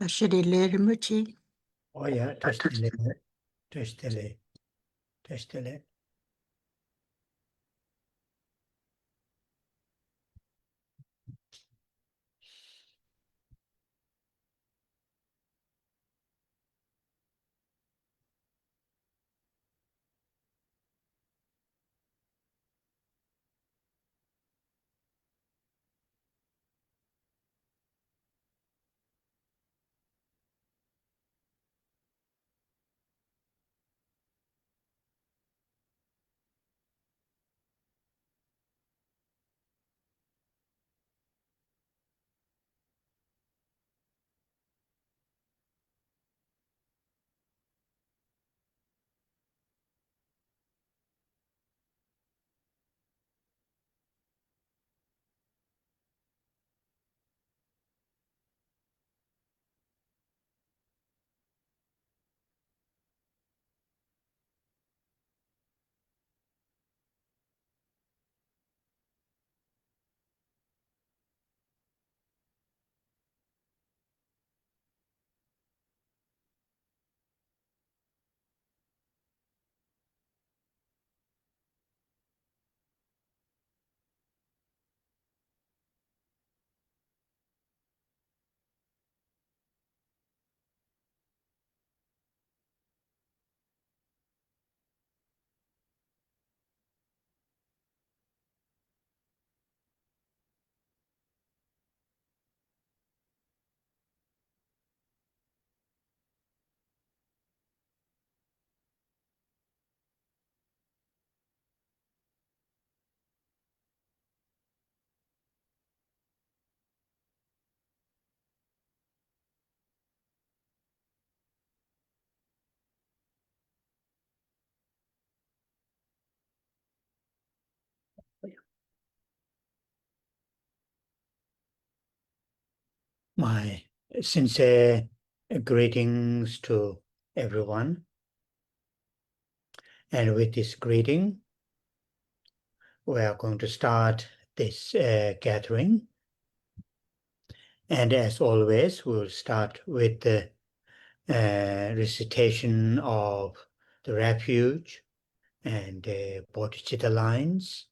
Shirele Rinpoche. Oh yeah, Tashtele. My sincere greetings to everyone. And with this greeting, we are going to start this gathering. And as always, we'll start with the recitation of the refuge and Bodhichitta lines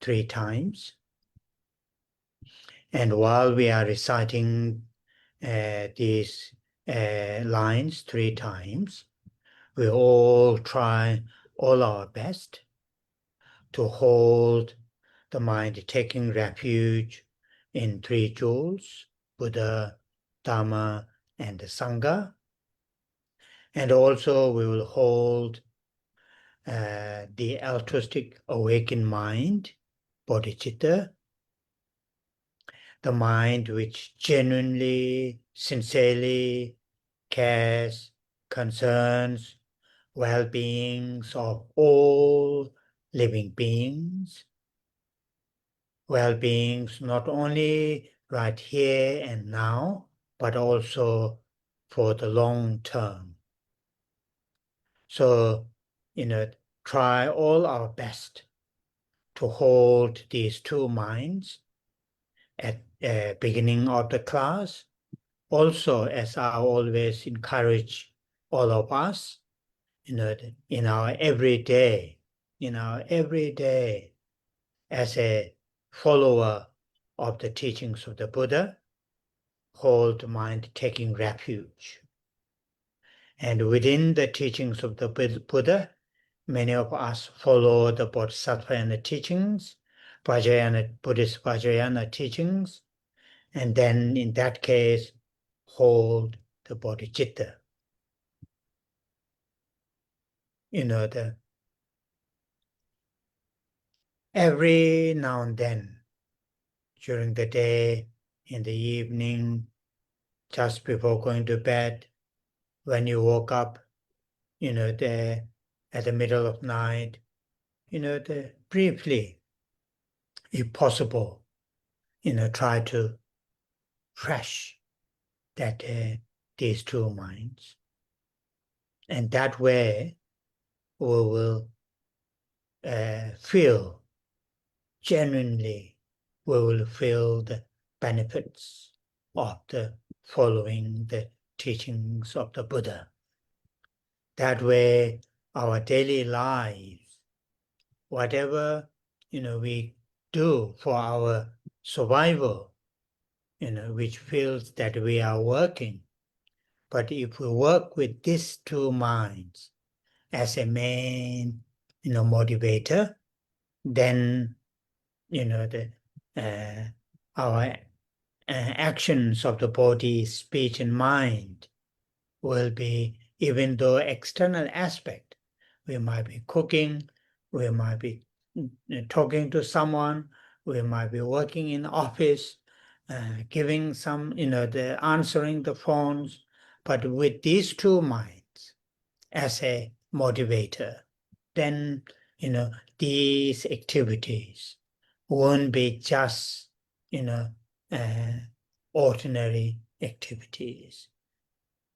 3 times. And while we are reciting these lines 3 times, we all try all our best to hold the mind taking refuge in 3 jewels, Buddha, Dharma, and the Sangha. And also we will hold the altruistic awakened mind, Bodhichitta, the mind which genuinely, sincerely cares, concerns, well-beings of all living beings, well-beings not only right here and now, but also for the long term. So, try all our best to hold these 2 minds at the beginning of the class. Also, as I always encourage all of us, in our everyday, as a follower of the teachings of the Buddha, hold mind taking refuge. And within the teachings of the Buddha, many of us follow the Bodhisattva teachings, Buddhist Vajrayana teachings, and then in that case, hold the Bodhicitta. Every now and then, during the day, in the evening, just before going to bed, when you woke up, at the middle of night, briefly, if possible, try to fresh that these 2 minds. And that way, we will feel genuinely, we will feel the benefits of the following the teachings of the Buddha. That way, our daily lives, whatever we do for our survival, which feels that we are working. But if we work with these two minds as a main, motivator, then our actions of the body, speech, and mind will be, even though external aspect, we might be cooking, we might be talking to someone, we might be working in office, giving some, the answering the phones, but with these two minds as a motivator, then these activities won't be just uh, ordinary activities,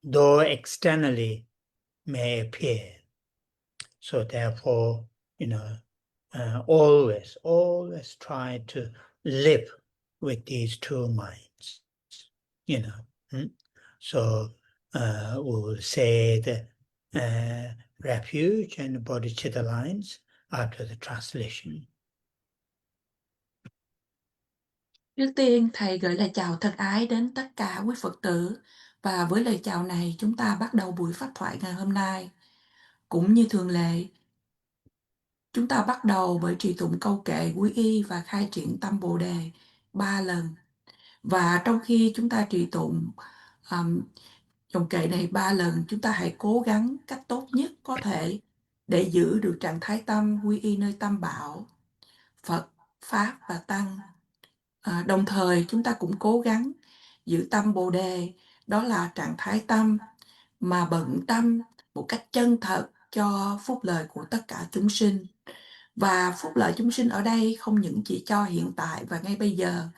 though externally may appear. So therefore, always try to live with these two minds. So we will say the refuge and Bodhichitta lines after the translation. Trước tiên, Thầy gửi lời chào thân ái đến tất cả quý Phật tử. Và với lời chào này, chúng ta bắt đầu buổi pháp thoại ngày hôm nay. Cũng như thường lệ, chúng ta bắt đầu bởi trì tụng câu kệ quy y và khai triển tâm Bồ Đề 3 lần. Và trong khi chúng ta trì tụng dòng kệ này 3 lần, chúng ta hãy cố gắng cách tốt nhất có thể để giữ được trạng thái tâm quy y nơi Tam Bảo, Phật, Pháp và Tăng. Đồng thời chúng ta cũng cố gắng giữ tâm Bồ Đề, đó là trạng thái tâm mà bận tâm một cách chân thật cho phúc lợi của tất cả chúng sinh. Và phúc lợi chúng sinh ở đây không những chỉ cho hiện tại và ngay bây giờ,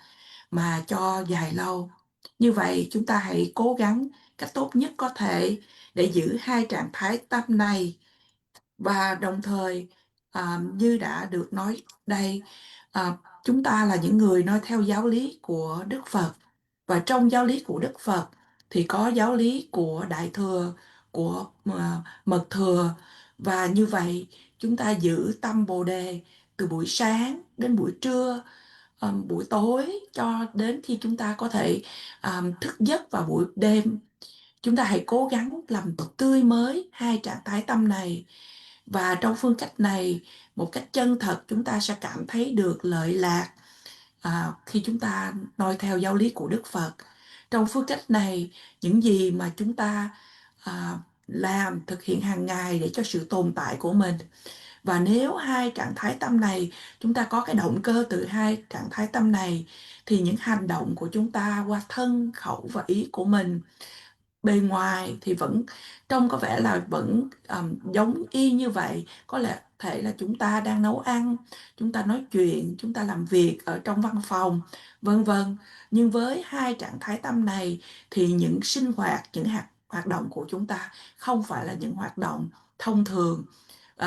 mà cho dài lâu. Như vậy chúng ta hãy cố gắng cách tốt nhất có thể để giữ hai trạng thái tâm này. Và đồng thời như đã được nói đây, chúng ta là những người nói theo giáo lý của Đức Phật. Và trong giáo lý của Đức Phật thì có giáo lý của Đại Thừa, của Mật Thừa. Và như vậy chúng ta giữ tâm Bồ Đề từ buổi sáng đến buổi trưa, buổi tối, cho đến khi chúng ta có thể thức giấc vào buổi đêm. Chúng ta hãy cố gắng làm tươi mới hai trạng thái tâm này. Và trong phương cách này, một cách chân thật, chúng ta sẽ cảm thấy được lợi lạc khi chúng ta noi theo giáo lý của Đức Phật. Trong phương cách này, những gì mà chúng ta làm, thực hiện hàng ngày để cho sự tồn tại của mình. Và nếu hai trạng thái tâm này, chúng ta có cái động cơ từ hai trạng thái tâm này, thì những hành động của chúng ta qua thân, khẩu và ý của mình, bề ngoài thì vẫn trông có vẻ là vẫn giống y như vậy. Có lẽ thể là chúng ta đang nấu ăn, chúng ta nói chuyện, chúng ta làm việc ở trong văn phòng, vân vân. Nhưng với hai trạng thái tâm này thì những sinh hoạt, những hoạt động của chúng ta không phải là những hoạt động thông thường.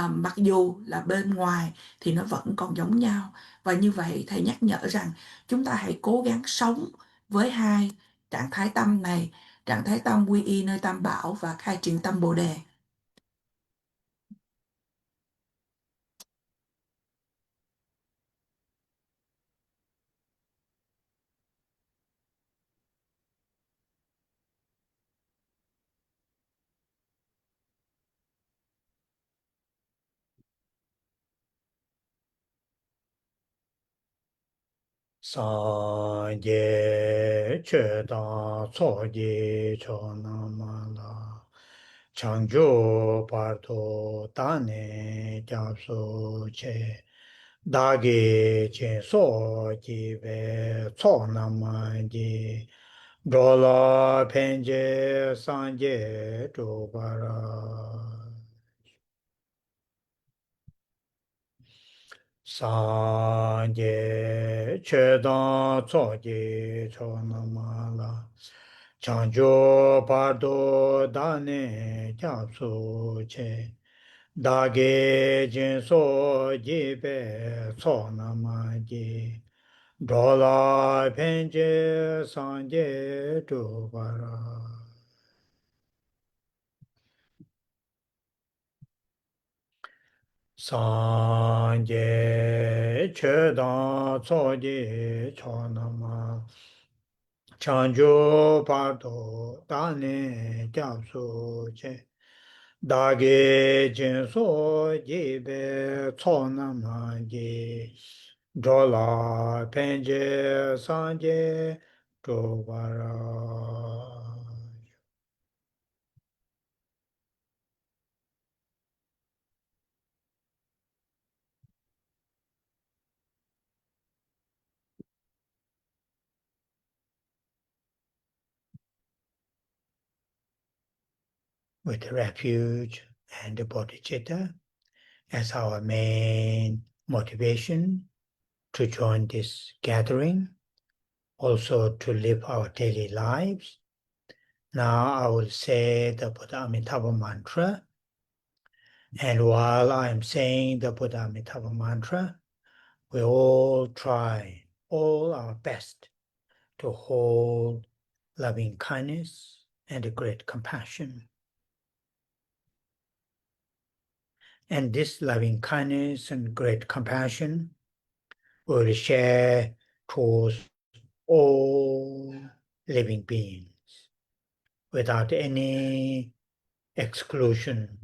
Mặc dù là bên ngoài thì nó vẫn còn giống nhau. Và như vậy thầy nhắc nhở rằng chúng ta hãy cố gắng sống với hai trạng thái tâm này, trạng thái tâm quy y nơi Tam Bảo và khai triển tâm Bồ Đề. Sanje chöda tsoji chonamala Changjo parto tane gyabso che Dagi chenso jibe tsonamaji Dola penje sanje chobara Sanje chedan tsoji chonamala Chanjo pardo dane gyabso che Dage jinso jibe tsonamaji Dalai Penje Sanje Dubara Sanje Chedan Tsoji Chonama Chanjo Pardo Dane Japsu Che Dage Jinso Jibe Chonama Ji Dola Penje Sanje Dubara. With refuge and bodhicitta as our main motivation to join this gathering, also to live our daily lives. Now I will say the Buddha Amitabha mantra, and while I am saying the Buddha Amitabha mantra, we all try all our best to hold loving kindness and great compassion. And this loving kindness and great compassion will share towards all living beings without any exclusions.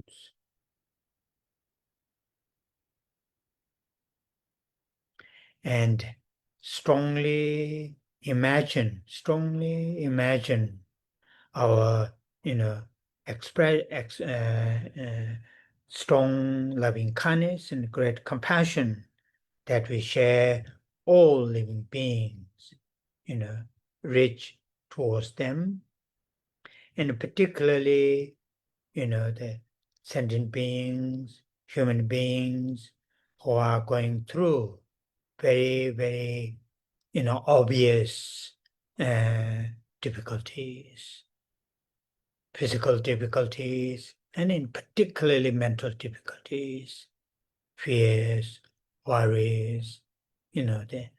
And strongly imagine our, strong loving kindness and great compassion that we share all living beings, reach towards them, and particularly, the sentient beings, human beings who are going through very, very, obvious difficulties, physical difficulties, and in particularly mental difficulties, fears, worries, the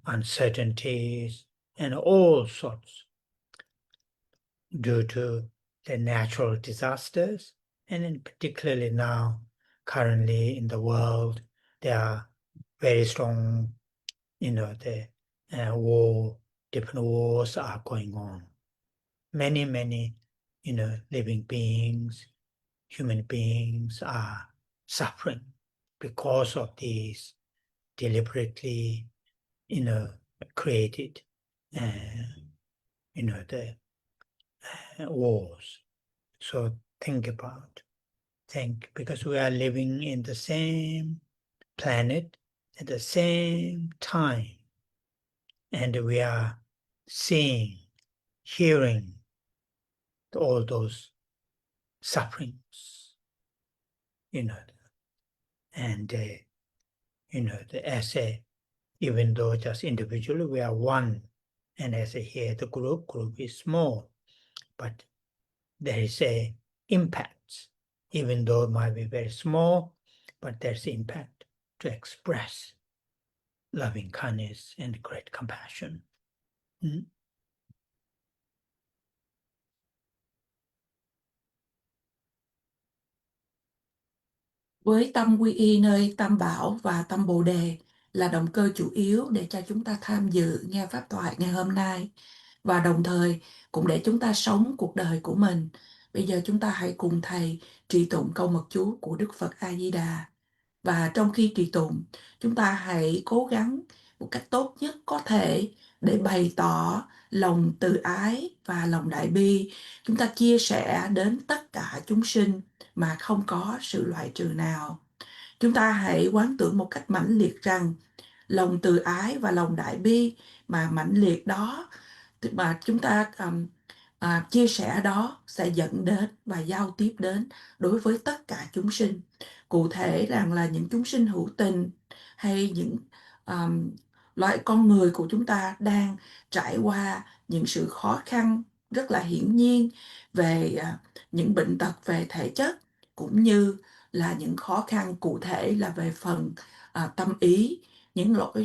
uncertainties, and all sorts due to the natural disasters. And in particularly now, currently in the world, there are very strong, the different wars are going on. Many, many, living beings, human beings are suffering because of these deliberately, created, the wars. So think, because we are living in the same planet at the same time, and we are seeing, hearing all those sufferings, and as a, even though just individually we are one, and as a here the group is small, but there is a impact, even though it might be very small, but there's impact to express loving kindness and great compassion. Mm. Với tâm quy y nơi Tam Bảo và tâm Bồ Đề là động cơ chủ yếu để cho chúng ta tham dự nghe pháp thoại ngày hôm nay, và đồng thời cũng để chúng ta sống cuộc đời của mình. Bây giờ chúng ta hãy cùng Thầy trì tụng câu mật chú của Đức Phật A Di Đà. Và trong khi trì tụng, chúng ta hãy cố gắng một cách tốt nhất có thể để bày tỏ lòng từ ái và lòng đại bi. Chúng ta chia sẻ đến tất cả chúng sinh mà không có sự loại trừ nào. Chúng ta hãy quán tưởng một cách mãnh liệt rằng lòng từ ái và lòng đại bi mà mãnh liệt đó, mà chúng ta chia sẻ đó sẽ dẫn đến và giao tiếp đến đối với tất cả chúng sinh. Cụ thể rằng là những chúng sinh hữu tình hay những loại con người của chúng ta đang trải qua những sự khó khăn rất là hiển nhiên về những bệnh tật về thể chất, cũng như là những khó khăn cụ thể là về phần tâm ý, những lỗi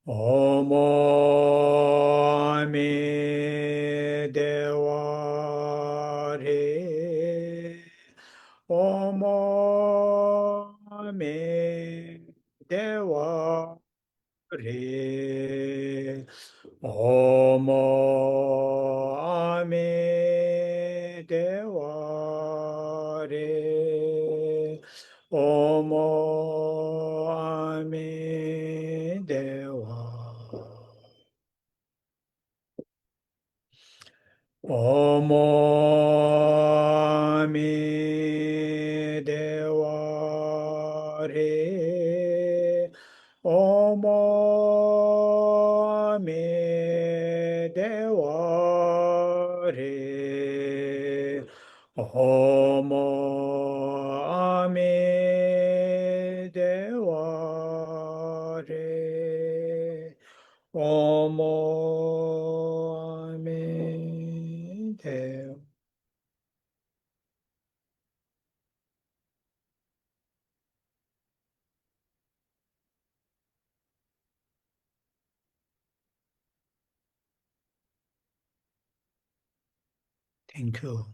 Omo Dewa Re. Omo Dewa Re. Omo Dewa Re. Omo Dewa. Omo Dewa Re. Omo Dewa Re. Omo Dewa Re. Omo Dewa. Thank you.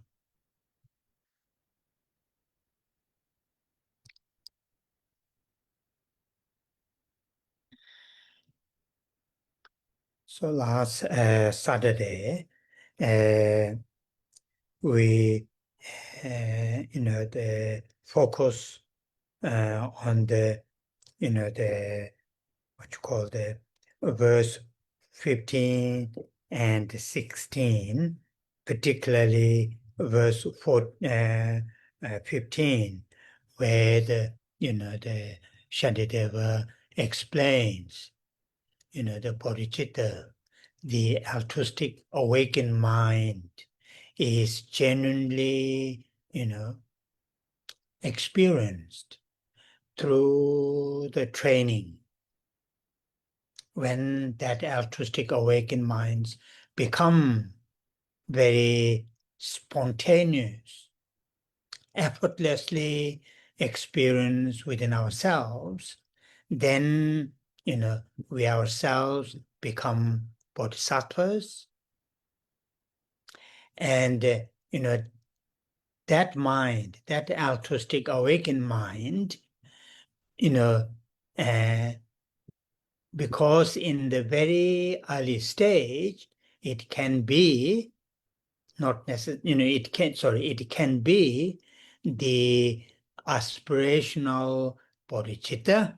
So last Saturday, we the focus on the the what you call the verse 15 and 16, particularly verse 15, where the Shantideva explains the Bodhichitta, the altruistic awakened mind is genuinely experienced through the training. When that altruistic awakened minds become very spontaneous, effortlessly experienced within ourselves, then we ourselves become bodhisattvas, and that mind, that altruistic awakened mind, uh, because in the very early stage, it can be not necessarily, it can be the aspirational bodhicitta,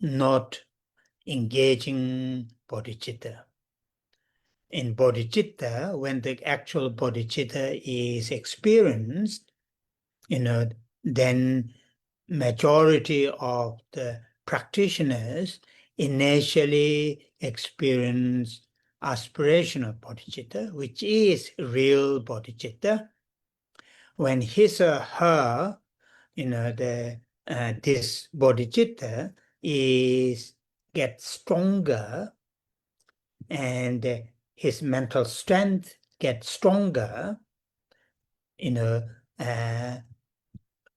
not engaging bodhicitta. In bodhicitta, when the actual bodhicitta is experienced, then majority of the practitioners initially experience aspirational bodhicitta, which is real bodhicitta. When his or her, this bodhicitta is gets stronger, and his mental strength gets stronger, uh,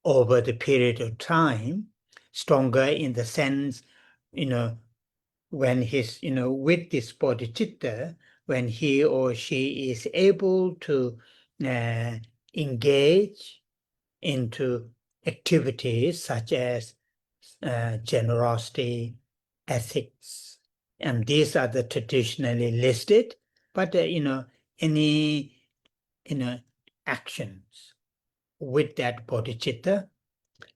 over the period of time, stronger in the sense, when he's, with this bodhicitta, when he or she is able to engage into activities such as generosity, ethics, and these are the traditionally listed, but any actions with that bodhicitta,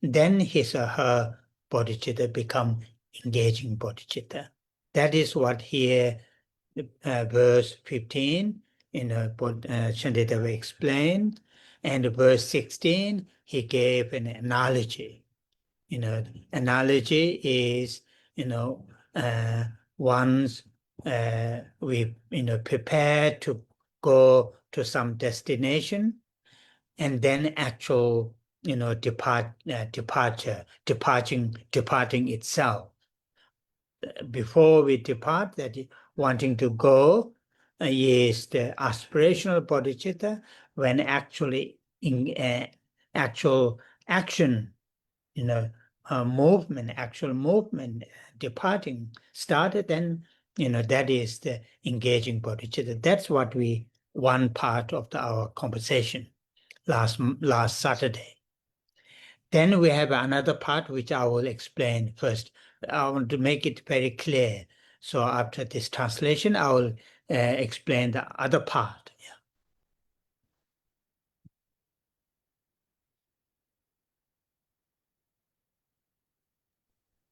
then his or her bodhicitta become engaging bodhicitta. That is what here, verse 15, Shantideva explained, and verse 16, he gave an analogy. Analogy is, once we, prepare to go to some destination, and then actual, departing itself. Before we depart, that wanting to go is the aspirational bodhicitta. When actually in actual action, movement, actual movement, departing started, then that is the engaging bodhicitta. That's what one part of our conversation last Saturday. Then we have another part which I will explain first. I want to make it very clear. So after this translation, I will explain the other part.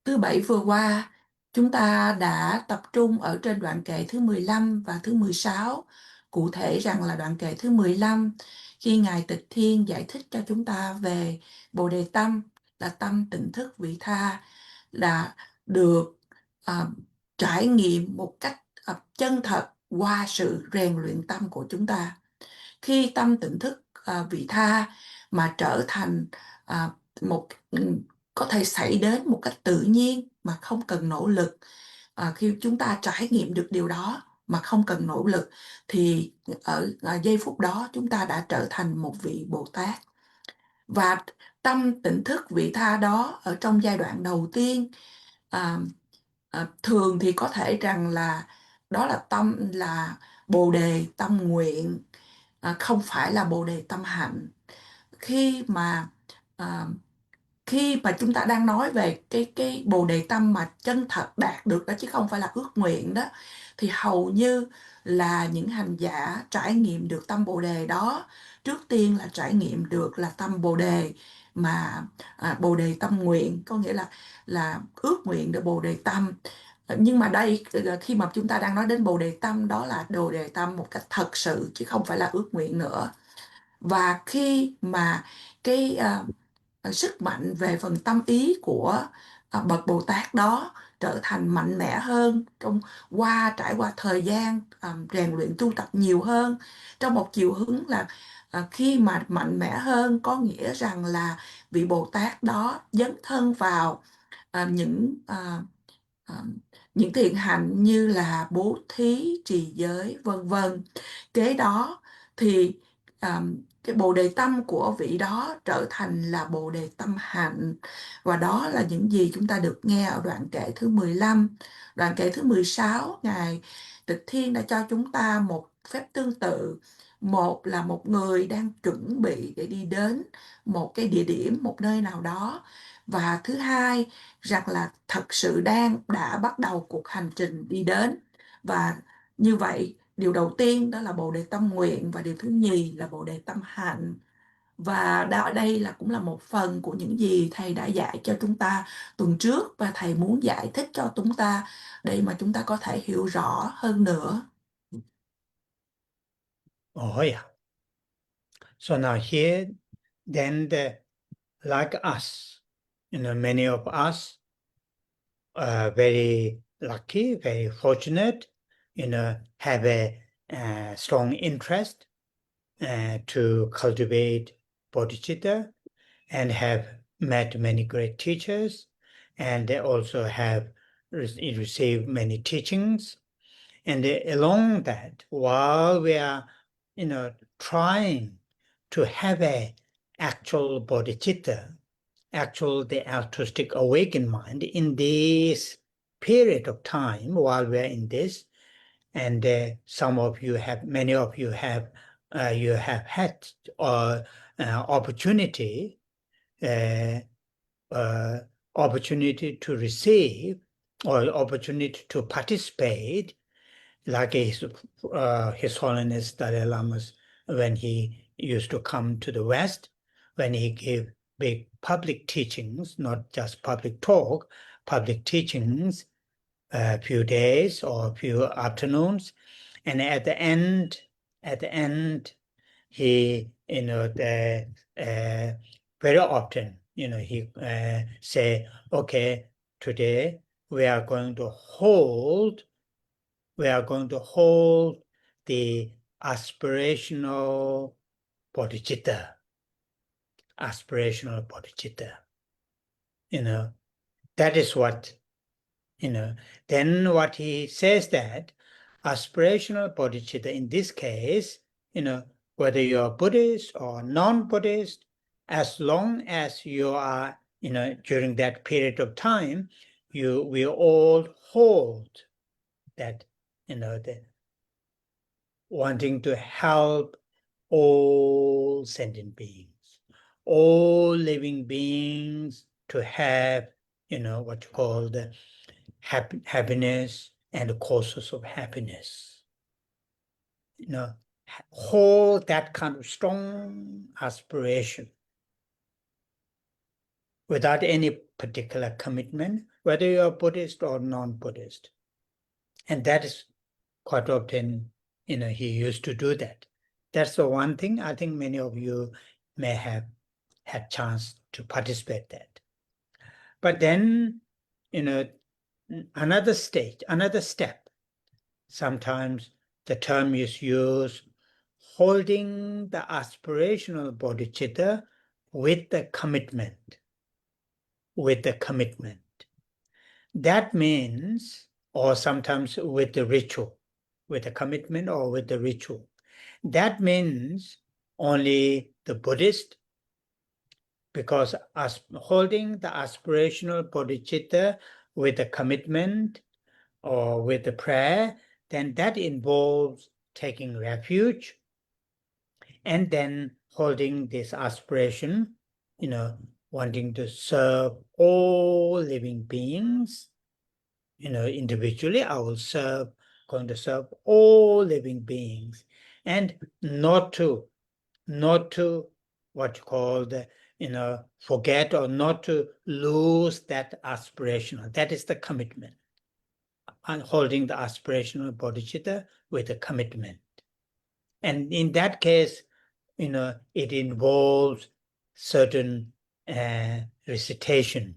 Thứ Bảy vừa qua, chúng ta đã tập trung ở trên đoạn kệ thứ 15 và thứ 16. Cụ thể rằng là đoạn kệ thứ 15, khi Ngài Tịch Thiên giải thích cho chúng ta về Bồ Đề Tâm, là tâm tỉnh thức vị tha, là được trải nghiệm một cách chân thật qua sự rèn luyện tâm của chúng ta. Khi tâm tỉnh thức vị tha mà trở thành một có thể xảy đến một cách tự nhiên mà không cần nỗ lực, khi chúng ta trải nghiệm được điều đó mà không cần nỗ lực, thì ở giây phút đó chúng ta đã trở thành một vị Bồ Tát. Và tâm tỉnh thức vị tha đó ở trong giai đoạn đầu tiên, thường thì có thể rằng là đó là tâm là Bồ Đề tâm nguyện, không phải là Bồ Đề tâm hạnh. Khi mà à, khi mà chúng ta đang nói về cái Bồ Đề tâm mà chân thật đạt được đó, chứ không phải là ước nguyện đó, thì hầu như là những hành giả trải nghiệm được tâm Bồ Đề đó, trước tiên là trải nghiệm được là tâm Bồ Đề mà Bồ Đề tâm nguyện, có nghĩa là ước nguyện được Bồ Đề tâm. Nhưng mà đây, khi mà chúng ta đang nói đến Bồ Đề tâm, đó là Bồ Đề tâm một cách thật sự chứ không phải là ước nguyện nữa. Và khi mà cái sức mạnh về phần tâm ý của bậc Bồ Tát đó trở thành mạnh mẽ hơn trải qua thời gian rèn luyện tu tập nhiều hơn, trong một chiều hướng là khi mà mạnh mẽ hơn có nghĩa rằng là vị Bồ Tát đó dấn thân vào à, những à, à, những thiện hạnh như là bố thí, trì giới, vân vân. Kế đó thì cái bồ đề tâm của vị đó trở thành là bồ đề tâm hạnh, và đó là những gì chúng ta được nghe ở đoạn kệ thứ 15. Đoạn kệ thứ 16, Ngài Tịch Thiên đã cho chúng ta một phép tương tự. Một là một người đang chuẩn bị để đi đến một cái địa điểm, một nơi nào đó, và thứ hai rằng là thật sự đã bắt đầu cuộc hành trình đi đến. Và như vậy, điều đầu tiên đó là bồ đề tâm nguyện, và điều thứ nhì là bồ đề tâm hạnh. Và đây cũng là một phần của những gì thầy đã dạy cho chúng ta tuần trước, và thầy muốn giải thích cho chúng ta để mà chúng ta có thể hiểu rõ hơn nữa. Oh yeah. So now here, then like us, many of us are very lucky, very fortunate, have a strong interest to cultivate bodhicitta, and have met many great teachers, and they also have received many teachings. And along that, while we are, trying to have a actual bodhicitta, the altruistic awakened mind in this period of time while we are in this, and many of you have had opportunity uh, opportunity to receive or opportunity to participate, like His Holiness Dalai Lama, when he used to come to the West, when he gave big public teachings, not just public talk, public teachings, a few days or a few afternoons, and at the end, he, very often, he say, okay, today we are going to hold the aspirational bodhicitta. That is what, then what he says, that aspirational bodhicitta, in this case, whether you're Buddhist or non-Buddhist, as long as you are during that period of time, we all hold that, the wanting to help all sentient beings, all living beings to have, what you call the happiness and the causes of happiness. Hold that kind of strong aspiration without any particular commitment, whether you're Buddhist or non-Buddhist. And that is quite often, he used to do that. That's the one thing I think many of you may have had chance to participate that. But then, another stage, another step, sometimes the term is used, holding the aspirational bodhicitta with the commitment. With the commitment. That means, or sometimes with the ritual, with the commitment or with the ritual. That means only the Buddhist, because holding the aspirational bodhicitta with the commitment or with the prayer, then that involves taking refuge and then holding this aspiration, wanting to serve all living beings. Individually, I will going to serve all living beings, and not to what you call the, forget or not to lose that aspiration. That is the commitment. And holding the aspirational bodhicitta with a commitment. And in that case, it involves certain recitation.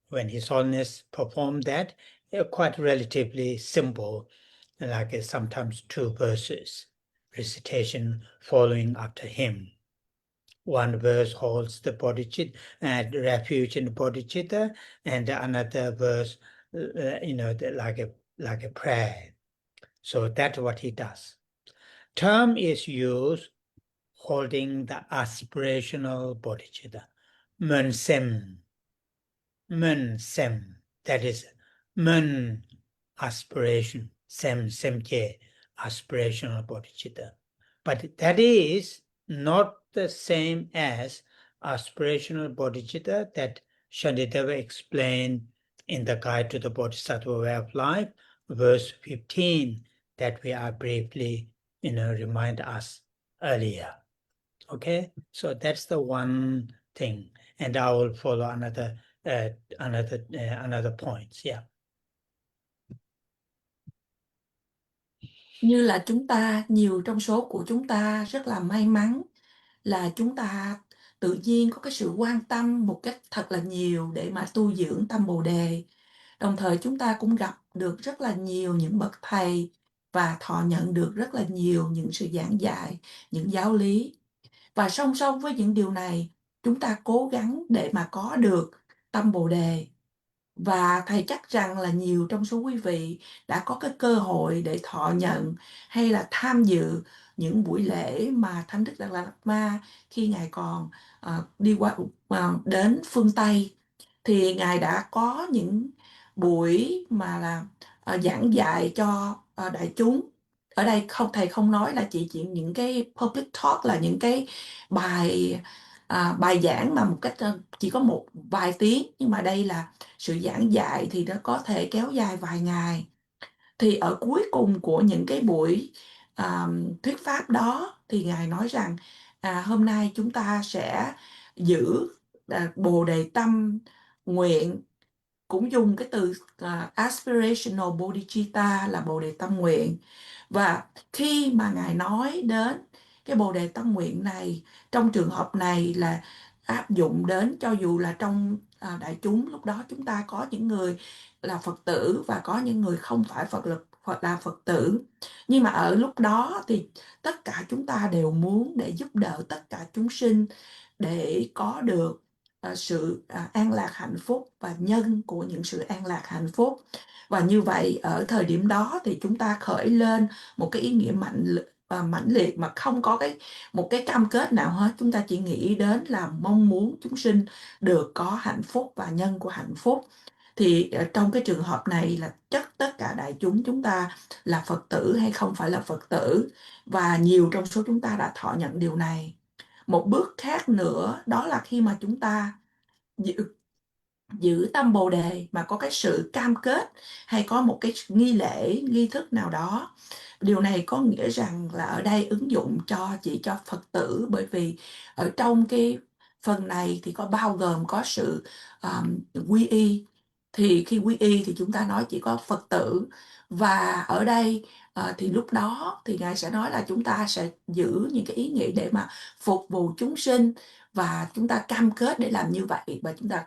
When His Holiness performed that, quite relatively simple, like sometimes 2 verses, recitation following after him. One verse holds the bodhicitta and refuge in the bodhicitta, and another verse, like a prayer. So that's what he does. Term is used holding the aspirational bodhicitta. Men sem. That is men aspiration. Semche, aspirational bodhicitta. But that is not the same as aspirational bodhicitta that Shantideva explained in the Guide to the Bodhisattva Way of Life, verse 15, that we are briefly, remind us earlier. Okay, so that's the one thing, and I will follow another points. Yeah. Như là nhiều trong số của chúng ta rất là may mắn là chúng ta tự nhiên có cái sự quan tâm một cách thật là nhiều để mà tu dưỡng tâm Bồ Đề. Đồng thời chúng ta cũng gặp được rất là nhiều những bậc thầy và thọ nhận được rất là nhiều những sự giảng dạy, những giáo lý. Và song song với những điều này, chúng ta cố gắng để mà có được tâm Bồ Đề. Và thầy chắc rằng là nhiều trong số quý vị đã có cái cơ hội để thọ nhận hay là tham dự những buổi lễ mà Thánh Đức Đạt Lai Lạt Ma khi Ngài còn đi qua đến phương Tây, thì Ngài đã có những buổi mà là giảng dạy cho đại chúng. Ở đây thầy không nói là chỉ những cái public talk, là những cái bài bài giảng mà một cách chỉ có một vài tiếng, nhưng mà đây là sự giảng dạy thì nó có thể kéo dài vài ngày. Thì ở cuối cùng của những cái buổi thuyết pháp đó thì Ngài nói rằng hôm nay chúng ta sẽ giữ Bồ Đề Tâm Nguyện, cũng dùng cái từ aspirational Bodhicitta là Bồ Đề Tâm Nguyện. Và khi mà Ngài nói đến cái Bồ Đề Tâm Nguyện này, trong trường hợp này là áp dụng đến cho dù là trong đại chúng, lúc đó chúng ta có những người là Phật tử và có những người không phải là Phật tử. Nhưng mà ở lúc đó thì tất cả chúng ta đều muốn để giúp đỡ tất cả chúng sinh để có được sự an lạc hạnh phúc và nhân của những sự an lạc hạnh phúc. Và như vậy ở thời điểm đó thì chúng ta khởi lên một cái ý nghĩa mãnh liệt mà không có một cái cam kết nào hết. Chúng ta chỉ nghĩ đến là mong muốn chúng sinh được có hạnh phúc và nhân của hạnh phúc. Thì trong cái trường hợp này là tất cả đại chúng ta là Phật tử hay không phải là Phật tử, và nhiều trong số chúng ta đã thọ nhận điều này. Một bước khác nữa đó là khi mà chúng ta giữ, giữ tâm Bồ đề mà có cái sự cam kết hay có một cái nghi lễ nghi thức nào đó. Điều này có nghĩa rằng là ở đây ứng dụng chỉ cho Phật tử, bởi vì ở trong cái phần này thì bao gồm có sự quy y. Thì khi quy y thì chúng ta nói chỉ có Phật tử, và ở đây thì lúc đó thì Ngài sẽ nói là chúng ta sẽ giữ những cái ý nghĩ để mà phục vụ chúng sinh, và chúng ta cam kết để làm như vậy, và chúng ta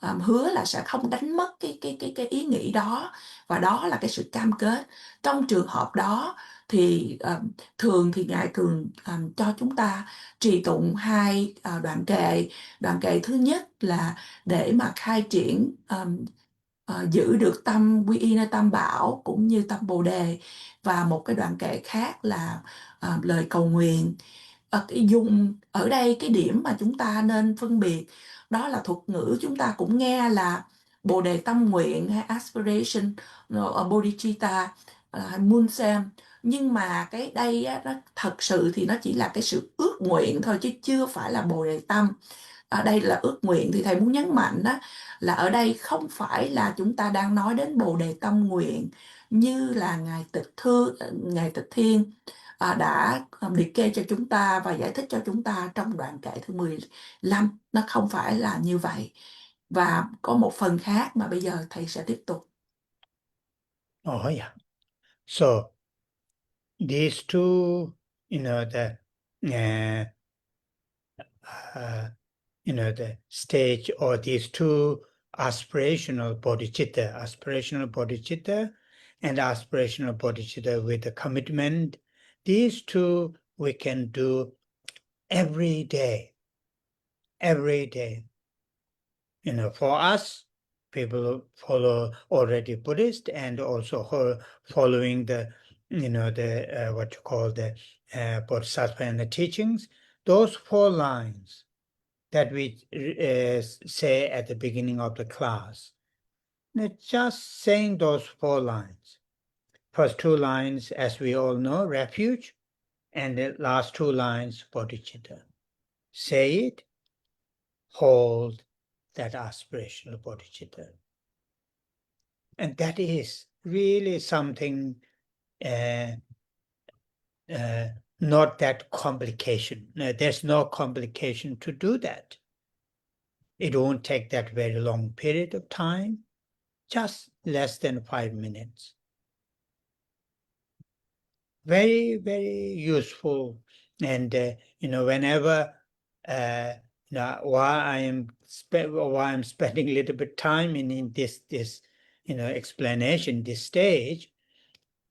hứa là sẽ không đánh mất cái ý nghĩ đó, và đó là cái sự cam kết. Trong trường hợp đó thì thường thì Ngài thường cho chúng ta trì tụng hai đoạn kệ thứ nhất là để mà khai triển giữ được tâm quy y nơi tam bảo cũng như tâm bồ đề, và một cái đoạn kệ khác là lời cầu nguyện. Cái dùng ở đây cái điểm mà chúng ta nên phân biệt đó là thuật ngữ chúng ta cũng nghe là bồ đề tâm nguyện hay aspiration, bodhicitta hay munsem, nhưng mà cái đây á, nó thật sự thì nó chỉ là cái sự ước nguyện thôi chứ chưa phải là bồ đề tâm. Ở đây là ước nguyện, thì thầy muốn nhấn mạnh đó là ở đây không phải là chúng ta đang nói đến bồ đề tâm nguyện như là ngài Tịch Thiên đã liệt kê cho chúng ta và giải thích cho chúng ta trong đoạn kệ thứ 15. Nó không phải là như vậy, và có một phần khác mà bây giờ thầy sẽ tiếp tục. Oh, yeah. So these two, the uh, the stage, or these two aspirational bodhicitta and aspirational bodhicitta with the commitment, these two we can do every day. For us, people who follow already Buddhist and also following the, what you call the Bodhisattva and the teachings, those 4 lines that we say at the beginning of the class. Just saying those 4 lines. First 2 lines, as we all know, refuge, and the last 2 lines, bodhicitta. Say it, hold that aspirational bodhicitta. And that is really something not that complication. There's no complication to do that. It won't take that very long period of time, just less than 5 minutes. Very, very useful. And, whenever, while I'm spending a little bit time in this, explanation, this stage,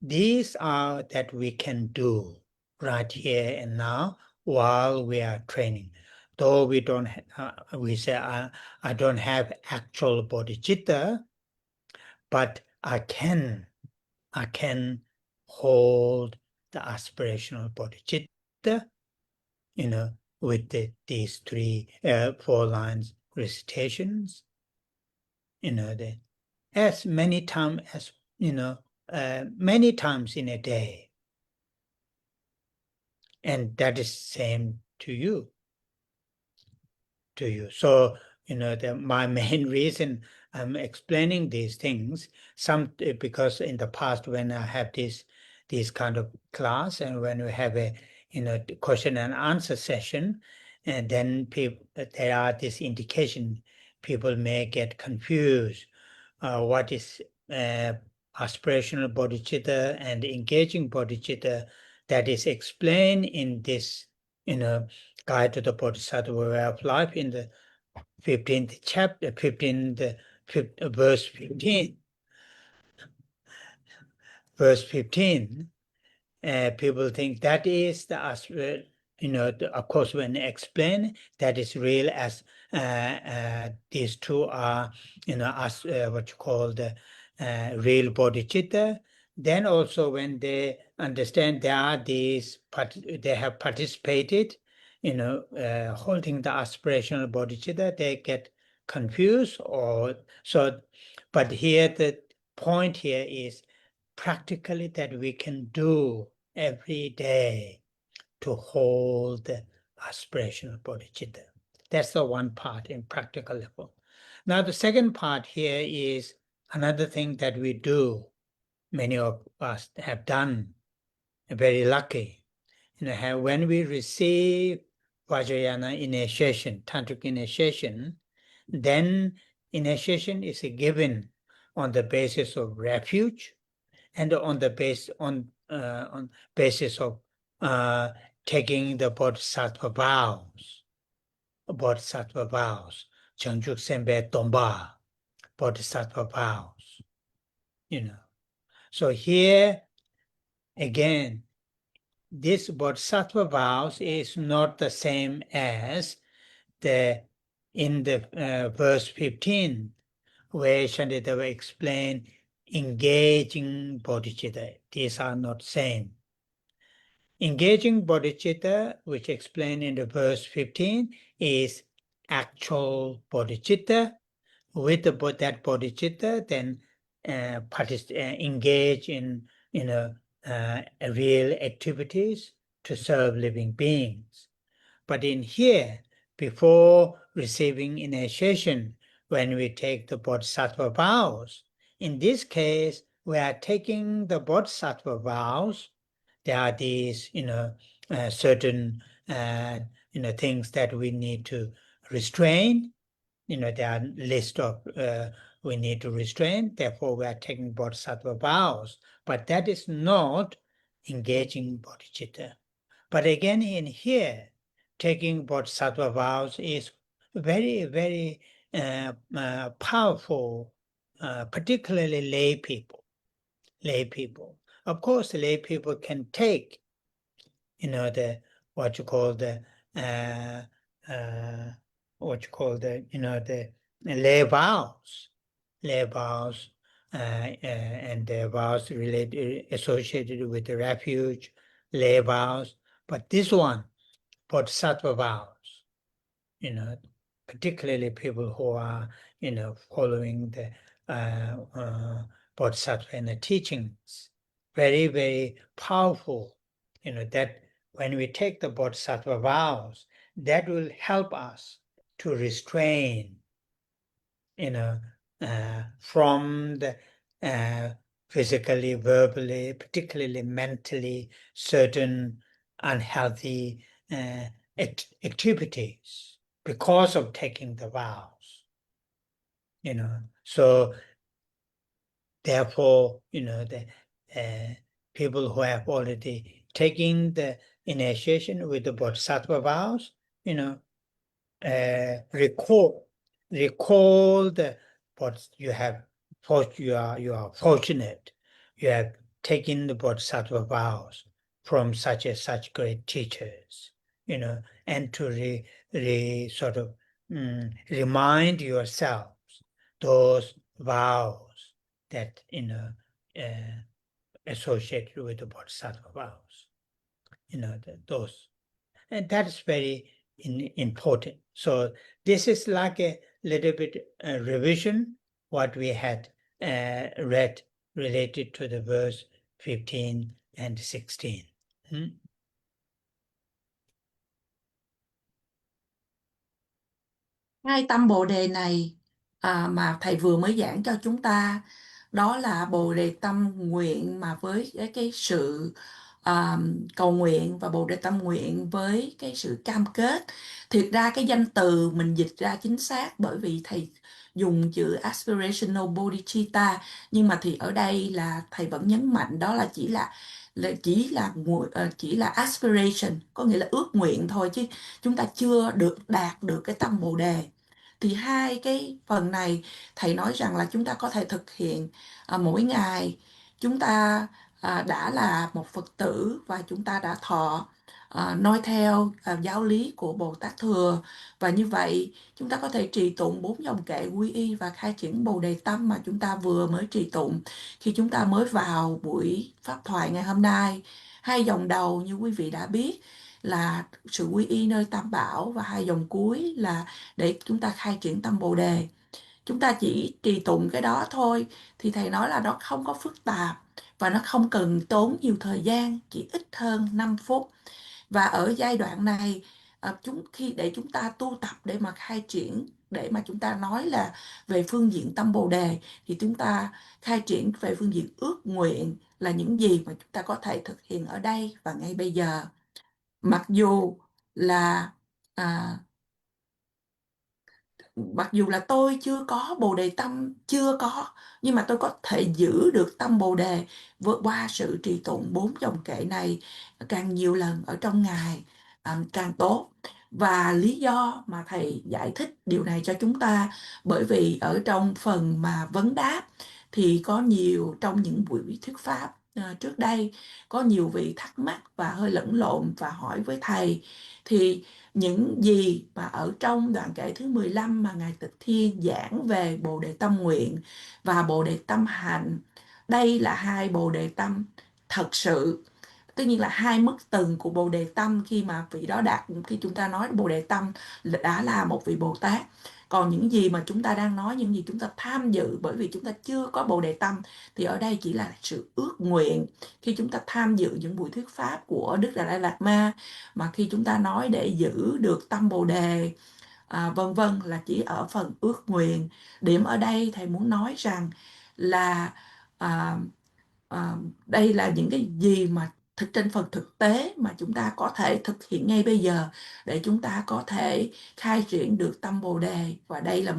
these are that we can do right here and now while we are training. Though we don't, we say, I don't have actual bodhicitta, but I can hold the aspirational bodhicitta, with these 4 lines recitations, as many times as, many times in a day. And that is same to you. So, my main reason I'm explaining these things, because in the past when I have this kind of class, and when we have a question and answer session, and then there are this indication people may get confused. What is aspirational bodhicitta and engaging bodhicitta? That is explained in this, Guide to the Bodhisattva Way of Life in the 15th chapter, verse 15. Verse 15, people think that is the, of course, when explained, that is real as these two are, what you call the real bodhicitta. then also when they understand there are these, they have participated, holding the aspirational bodhicitta, they get confused or so. But here the point here is practically that we can do every day to hold the aspirational bodhicitta. That's the one part in practical level. Now the second part here is another thing that we do. Many of us have done, very lucky. When we receive Vajrayana initiation, tantric initiation, then initiation is given on the basis of refuge and on the basis of taking the bodhisattva vows, Chanjuk Sembe Tomba, bodhisattva vows, So here again, this bodhisattva vows is not the same as in the verse 15, where Shantideva explained engaging bodhicitta. These are not same. Engaging bodhicitta, which explained in the verse 15, is actual bodhicitta. With that bodhicitta, then engage in real activities to serve living beings. But in here, before receiving initiation, when we take the bodhisattva vows, in this case, we are taking the bodhisattva vows. There are these, certain, things that we need to restrain. There are list of we need to restrain. Therefore, we are taking bodhisattva vows. But that is not engaging bodhicitta. But again, in here, taking bodhisattva vows is very, very powerful, particularly lay people. Lay people. Of course, lay people can take, what you call the lay vows, and the vows related associated with the refuge, lay vows. But this one, bodhisattva vows, particularly people who are, following the bodhisattva and the teachings, very, very powerful, that when we take the bodhisattva vows, that will help us to restrain, from the physically, verbally, particularly mentally, certain unhealthy activities because of taking the vows. So therefore, the people who have already taken the initiation with the bodhisattva vows, recall the what you have. You are fortunate. You have taken the bodhisattva vows from such and such great teachers, and to sort of remind yourselves those vows that associated with the bodhisattva vows, those, and that is very important. So this is like a little bit revision what we had read related to the verse 15 and 16. Hai tâm Bồ đề này mà thầy vừa mới giảng cho chúng ta, đó là Bồ đề tâm nguyện mà với cái sự cầu nguyện, và Bồ đề tâm nguyện với cái sự cam kết. Thiệt ra cái danh từ mình dịch ra chính xác, bởi vì thầy dùng chữ aspirational bodhicitta, nhưng mà thì ở đây là thầy vẫn nhấn mạnh đó là chỉ là aspiration, có nghĩa là ước nguyện thôi, chứ chúng ta chưa đạt được cái tâm Bồ đề. Thì hai cái phần này thầy nói rằng là chúng ta có thể thực hiện mỗi ngày. Chúng ta đã là một Phật tử và chúng ta đã thọ noi theo giáo lý của Bồ Tát Thừa. Và như vậy chúng ta có thể trì tụng 4 dòng kệ quy y và khai triển Bồ Đề Tâm mà chúng ta vừa mới trì tụng khi chúng ta mới vào buổi pháp thoại ngày hôm nay. 2 dòng đầu như quý vị đã biết là sự quy y nơi Tam Bảo, và 2 dòng cuối là để chúng ta khai triển tâm Bồ Đề. Chúng ta chỉ trì tụng cái đó thôi, thì thầy nói là nó không có phức tạp và nó không cần tốn nhiều thời gian, chỉ ít hơn 5 phút. Và ở giai đoạn này khi để chúng ta tu tập để mà khai triển, để mà chúng ta nói là về phương diện tâm Bồ Đề, thì chúng ta khai triển về phương diện ước nguyện là những gì mà chúng ta có thể thực hiện ở đây và ngay bây giờ. Mặc dù là à, mặc dù là tôi chưa có bồ đề tâm, chưa có, nhưng mà tôi có thể giữ được tâm bồ đề vượt qua sự trì tụng 4 dòng kệ này càng nhiều lần ở trong ngày càng tốt. Và lý do mà thầy giải thích điều này cho chúng ta, bởi vì ở trong phần mà vấn đáp thì có nhiều, trong những buổi thuyết pháp trước đây, có nhiều vị thắc mắc và hơi lẫn lộn và hỏi với thầy. Thì những gì mà ở trong đoạn kệ thứ 15 mà Ngài Tịch Thiên giảng về Bồ Đề Tâm Nguyện và Bồ Đề Tâm Hành, đây là 2 Bồ Đề Tâm thật sự. Tất nhiên là 2 mức tầng của Bồ Đề Tâm, khi mà vị đó đạt, khi chúng ta nói Bồ Đề Tâm đã là một vị Bồ Tát. Còn những gì mà chúng ta đang nói, những gì chúng ta tham dự bởi vì chúng ta chưa có Bồ Đề Tâm, thì ở đây chỉ là sự ước nguyện. Khi chúng ta tham dự những buổi thuyết pháp của Đức Đạt Lai Lạt Ma, mà khi chúng ta nói để giữ được tâm Bồ Đề vân vân, là chỉ ở phần ước nguyện. Điểm ở đây thầy muốn nói rằng là à, à, đây là những cái gì mà trên phần thực tế mà chúng ta có thể thực hiện ngay bây giờ để chúng ta có thể khai triển được tâm Bồ Đề. Và đây là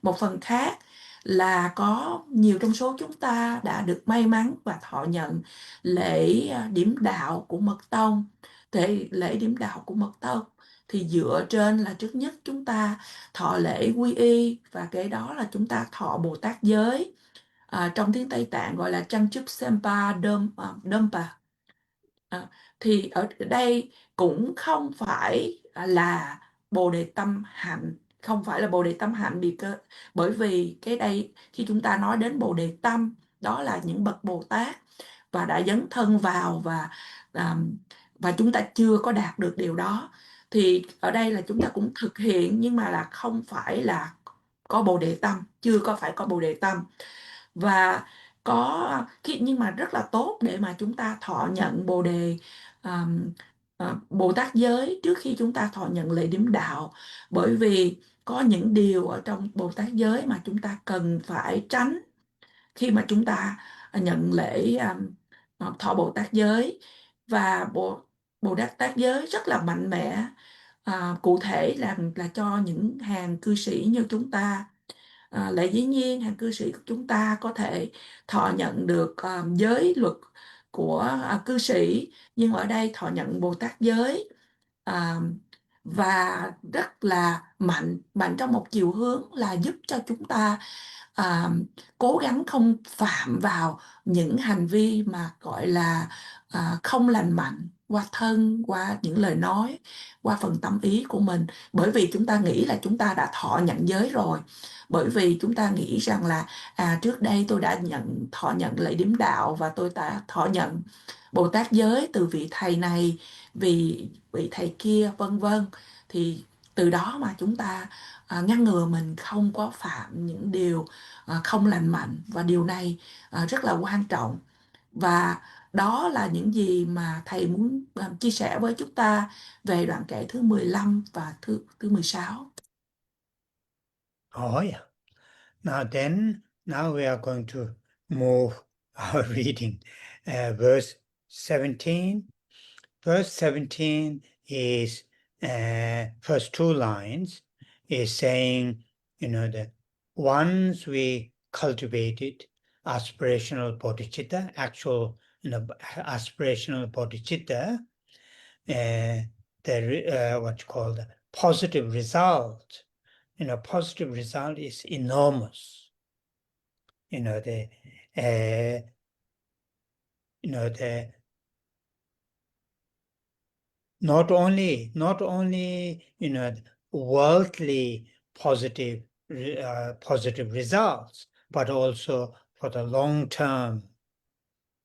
một phần khác là có nhiều trong số chúng ta đã được may mắn và thọ nhận lễ điểm đạo của Mật Tông. Thì lễ điểm đạo của Mật Tông thì dựa trên là trước nhất chúng ta thọ lễ quy y, và cái đó là chúng ta thọ Bồ Tát giới. Trong tiếng Tây Tạng gọi là Chanchup Sempa Dumpa. À, thì ở đây cũng không phải là Bồ Đề Tâm Hạnh, không phải là Bồ Đề Tâm Hạnh, bởi vì cái đây khi chúng ta nói đến Bồ Đề Tâm, đó là những bậc Bồ Tát và đã dấn thân vào, à, và chúng ta chưa có đạt được điều đó. Thì ở đây là chúng ta cũng thực hiện, nhưng mà là không phải là có Bồ Đề Tâm, chưa có phải có Bồ Đề Tâm. Và nhưng mà rất là tốt để mà chúng ta thọ nhận Bồ Đề Bồ Tát giới trước khi chúng ta thọ nhận lễ điểm đạo, bởi vì có những điều ở trong Bồ Tát giới mà chúng ta cần phải tránh khi mà chúng ta nhận lễ thọ Bồ Tát giới. Và Bồ Tát giới rất là mạnh mẽ, cụ thể là cho những hàng cư sĩ như chúng ta. Lẽ dĩ nhiên hàng cư sĩ của chúng ta có thể thọ nhận được giới luật của cư sĩ, nhưng ở đây thọ nhận Bồ Tát giới à, và rất là mạnh mạnh trong một chiều hướng là giúp cho chúng ta à, cố gắng không phạm vào những hành vi mà gọi là không lành mạnh, qua thân, qua những lời nói, qua phần tâm ý của mình, bởi vì chúng ta nghĩ là chúng ta đã thọ nhận giới rồi. Bởi vì chúng ta nghĩ rằng là trước đây tôi đã thọ nhận lễ điếm đạo và tôi đã thọ nhận Bồ Tát giới từ vị thầy này, vì vị thầy kia, vân vân. Thì từ đó mà chúng ta ngăn ngừa mình không có phạm những điều không lành mạnh, và điều này rất là quan trọng. Và đó là những gì mà thầy muốn chia sẻ với chúng ta về đoạn kệ thứ 15 và thứ 16. Oh, yeah. Now we are going to move our reading. Verse 17. Verse 17 is first 2 lines is saying, that once we cultivated aspirational bodhicitta, actual, aspirational bodhicitta, what you call the positive result. Positive result is enormous. The not only worldly positive results, but also for the long term,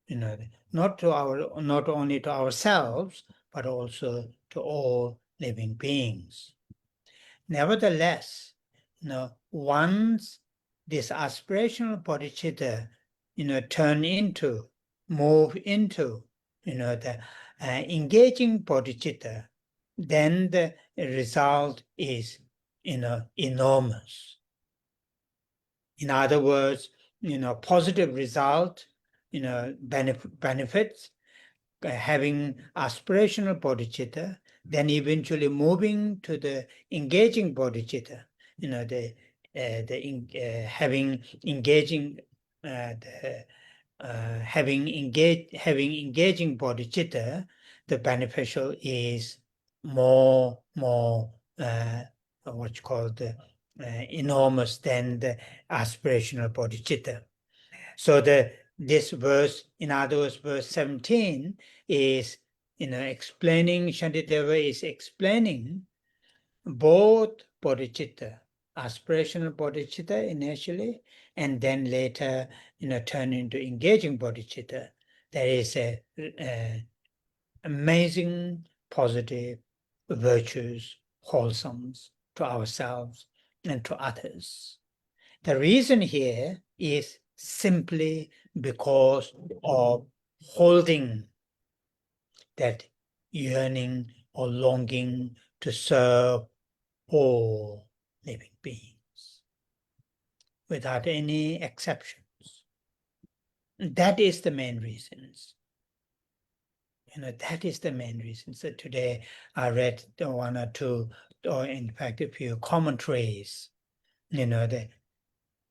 not only to ourselves, but also to all living beings. Nevertheless, once this aspirational bodhicitta, move into, the engaging bodhicitta, then the result is, enormous. In other words, positive result, benefits, having aspirational bodhicitta, then eventually moving to the engaging bodhicitta, having engaging having engaging bodhicitta, the beneficial is more what you call the enormous than the aspirational bodhicitta. So this verse, in other words, verse 17 is, explaining, Shantideva is explaining both bodhicitta, aspirational bodhicitta initially, and then later, turn into engaging bodhicitta. There is a amazing positive virtues, wholesomes to ourselves and to others. The reason here is simply because of holding that yearning or longing to serve all living beings without any exceptions. That is the main reasons. That is the main reason. So today I read one or two, or in fact a few commentaries, that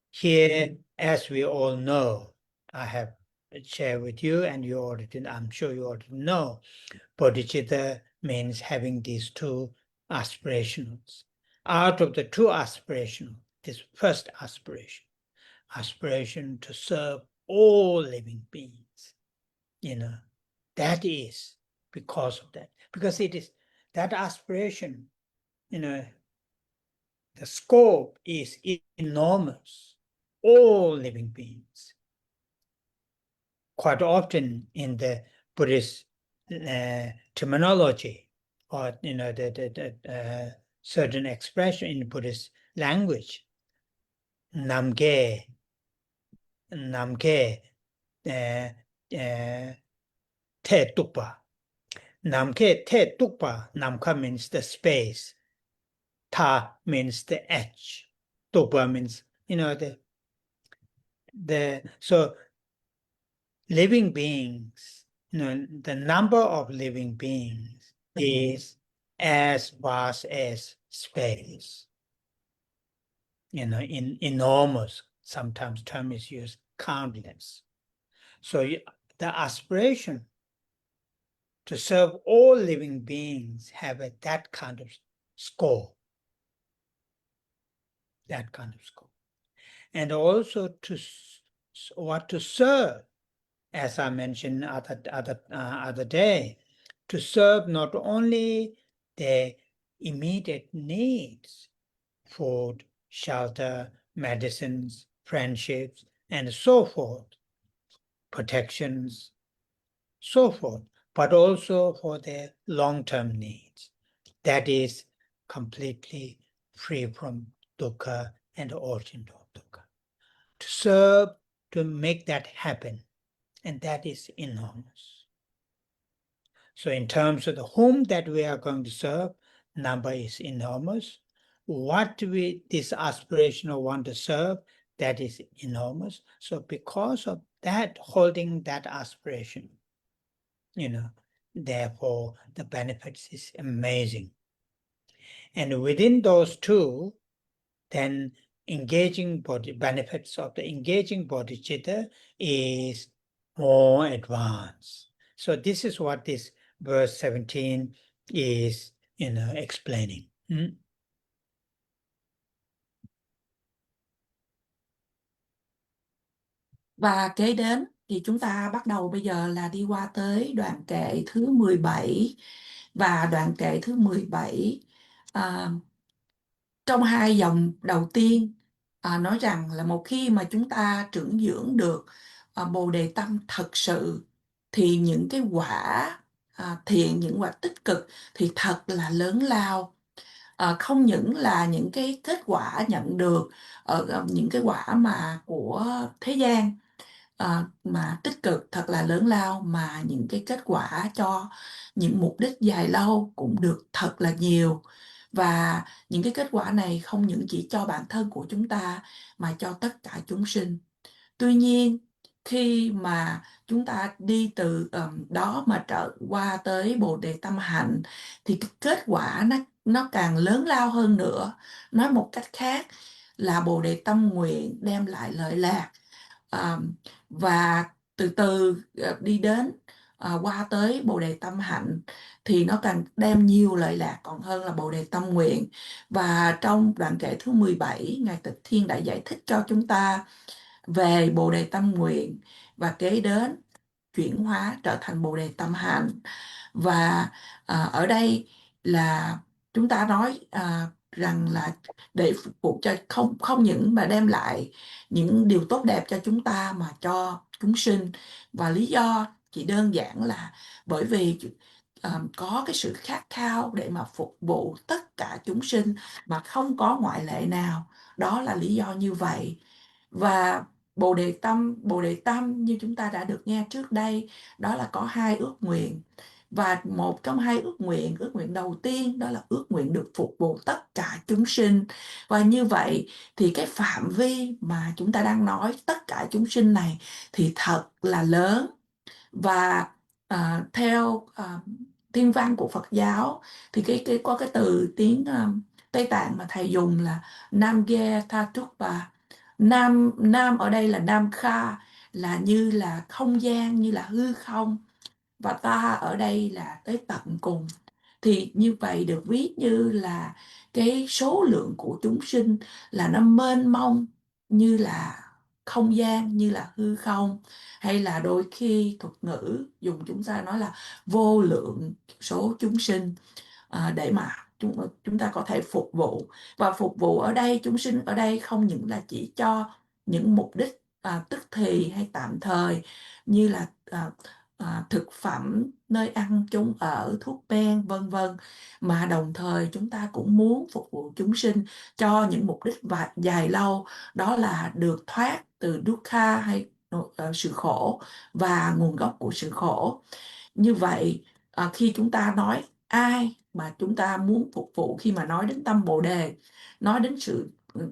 here, as we all know, I have shared with you, and you already, I'm sure you already know, Bodhicitta means having these two aspirations. Out of the two aspirations, this first aspiration to serve all living beings, that is because of that. Because it is that aspiration, the scope is enormous. All living beings. Quite often in the Buddhist terminology, or the certain expression in Buddhist language, namge, te tukpa. Namke te tukpa. Namka means the space. Ta means the edge. Tukpa means, so living beings, the number of living beings is as vast as space. Enormous, sometimes term is used, countless. So the aspiration to serve all living beings have that kind of scope. That kind of scope. And also to serve, as I mentioned other day, to serve not only their immediate needs, food, shelter, medicines, friendships, and so forth, protections, so forth, but also for their long-term needs. That is completely free from dukkha and the origin of dukkha. To serve, to make that happen, and that is enormous. So in terms of the whom that we are going to serve, number is enormous. What this aspirational want to serve, that is enormous. So because of that, holding that aspiration, therefore the benefits is amazing. And within those two, then benefits of the engaging bodhicitta is more advanced. So this is what this verse 17 is, explaining. Và kế đến thì chúng ta bắt đầu bây giờ là đi qua tới đoạn kệ thứ 17 Và đoạn kệ thứ 17 trong hai dòng đầu tiên nói rằng là một khi mà chúng ta trưởng dưỡng được bồ đề tâm thật sự thì những cái quả thiện, những quả tích cực thì thật là lớn lao. Không những là những cái kết quả nhận được ở những cái quả mà của thế gian mà tích cực thật là lớn lao, mà những cái kết quả cho những mục đích dài lâu cũng được thật là nhiều. Và những cái kết quả này không những chỉ cho bản thân của chúng ta mà cho tất cả chúng sinh. Tuy nhiên, khi mà chúng ta đi từ đó mà trở qua tới Bồ Đề Tâm Hạnh thì cái kết quả nó càng lớn lao hơn nữa. Nói một cách khác là Bồ Đề Tâm Nguyện đem lại lợi lạc. À, và từ từ đi đến qua tới Bồ Đề Tâm Hạnh thì nó càng đem nhiều lợi lạc còn hơn là Bồ Đề Tâm Nguyện. Và trong đoạn kệ thứ 17, Ngài Tịch Thiên đã giải thích cho chúng ta về Bồ Đề Tâm Nguyện và kế đến chuyển hóa trở thành Bồ Đề Tâm Hạnh. Và ở đây là chúng ta nói rằng là để phục vụ cho không không những mà đem lại những điều tốt đẹp cho chúng ta mà cho chúng sinh. Và lý do chỉ đơn giản là bởi vì có cái sự khát khao để mà phục vụ tất cả chúng sinh mà không có ngoại lệ nào. Đó là lý do như vậy. Và Bồ Đề Tâm như chúng ta đã được nghe trước đây, đó là có hai ước nguyện. Và một trong hai ước nguyện đầu tiên đó là ước nguyện được phục vụ tất cả chúng sinh. Và như vậy thì cái phạm vi mà chúng ta đang nói tất cả chúng sinh này thì thật là lớn. Và theo thiên văn của Phật giáo thì cái có cái từ tiếng Tây Tạng mà thầy dùng là Nam Ge Tha Tukpa. Nam Nam ở đây là Nam Kha, là như là không gian, như là hư không. Và ta ở đây là tới tận cùng. Thì như vậy được ví như là cái số lượng của chúng sinh là nó mênh mông, như là không gian, như là hư không. Hay là đôi khi thuật ngữ dùng chúng ta nói là vô lượng số chúng sinh, để mà chúng ta có thể phục vụ. Và phục vụ ở đây, chúng sinh ở đây không những là chỉ cho những mục đích tức thì hay tạm thời, như là thực phẩm, nơi ăn chốn ở, thuốc men, vân vân, mà đồng thời chúng ta cũng muốn phục vụ chúng sinh cho những mục đích dài lâu, đó là được thoát từ dukkha hay sự khổ và nguồn gốc của sự khổ. Như vậy khi chúng ta nói ai mà chúng ta muốn phục vụ, khi mà nói đến tâm Bồ Đề, nói đến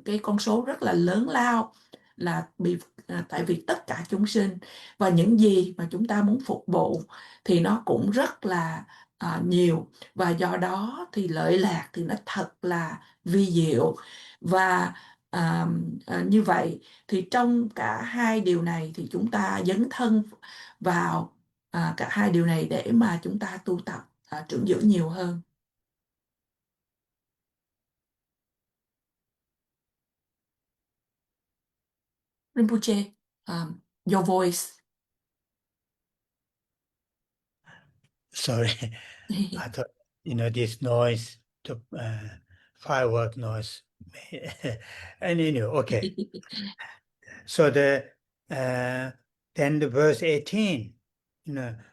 cái con số rất là lớn lao, là tại vì tất cả chúng sinh và những gì mà chúng ta muốn phục vụ thì nó cũng rất là nhiều. Và do đó thì lợi lạc thì nó thật là vi diệu. Và như vậy thì trong cả hai điều này thì chúng ta dấn thân vào cả hai điều này để mà chúng ta tu tập trưởng dưỡng nhiều hơn. Rinpoche, your voice. Sorry, I thought, this noise, the firework noise. And anyway, okay. So then the verse 18,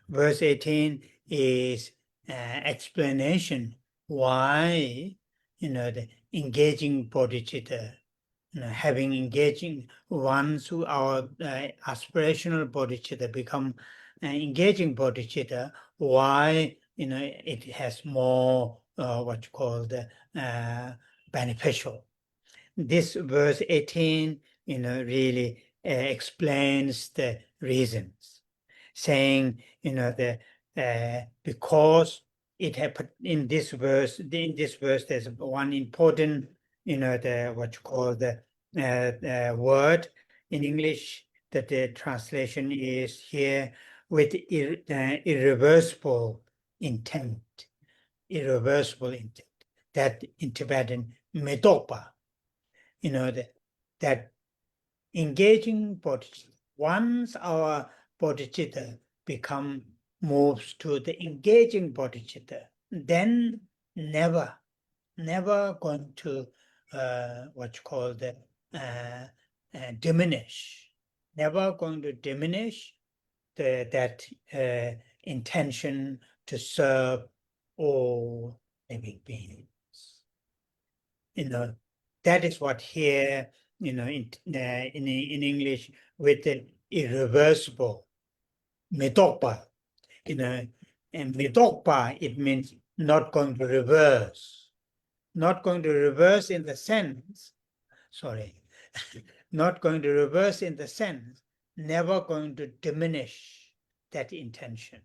verse 18 is explanation why, the engaging bodhicitta, having engaging once who our aspirational bodhicitta become engaging bodhicitta, why it has more what you call the beneficial. This verse 18 really explains the reasons, saying because it happened in this verse. In this verse there's one important the what you call the word in English, that the translation is here with irreversible intent. Irreversible intent, that in Tibetan metopa, that engaging bodhicitta, once our bodhicitta moves to the engaging bodhicitta, then never going to what you call the diminish, never going to diminish that intention to serve all living beings. That is what here, in English, with the irreversible mitokpa, and mitokpa, it means not going to reverse. Not going to reverse in the sense, not going to reverse in the sense, never going to diminish that intention.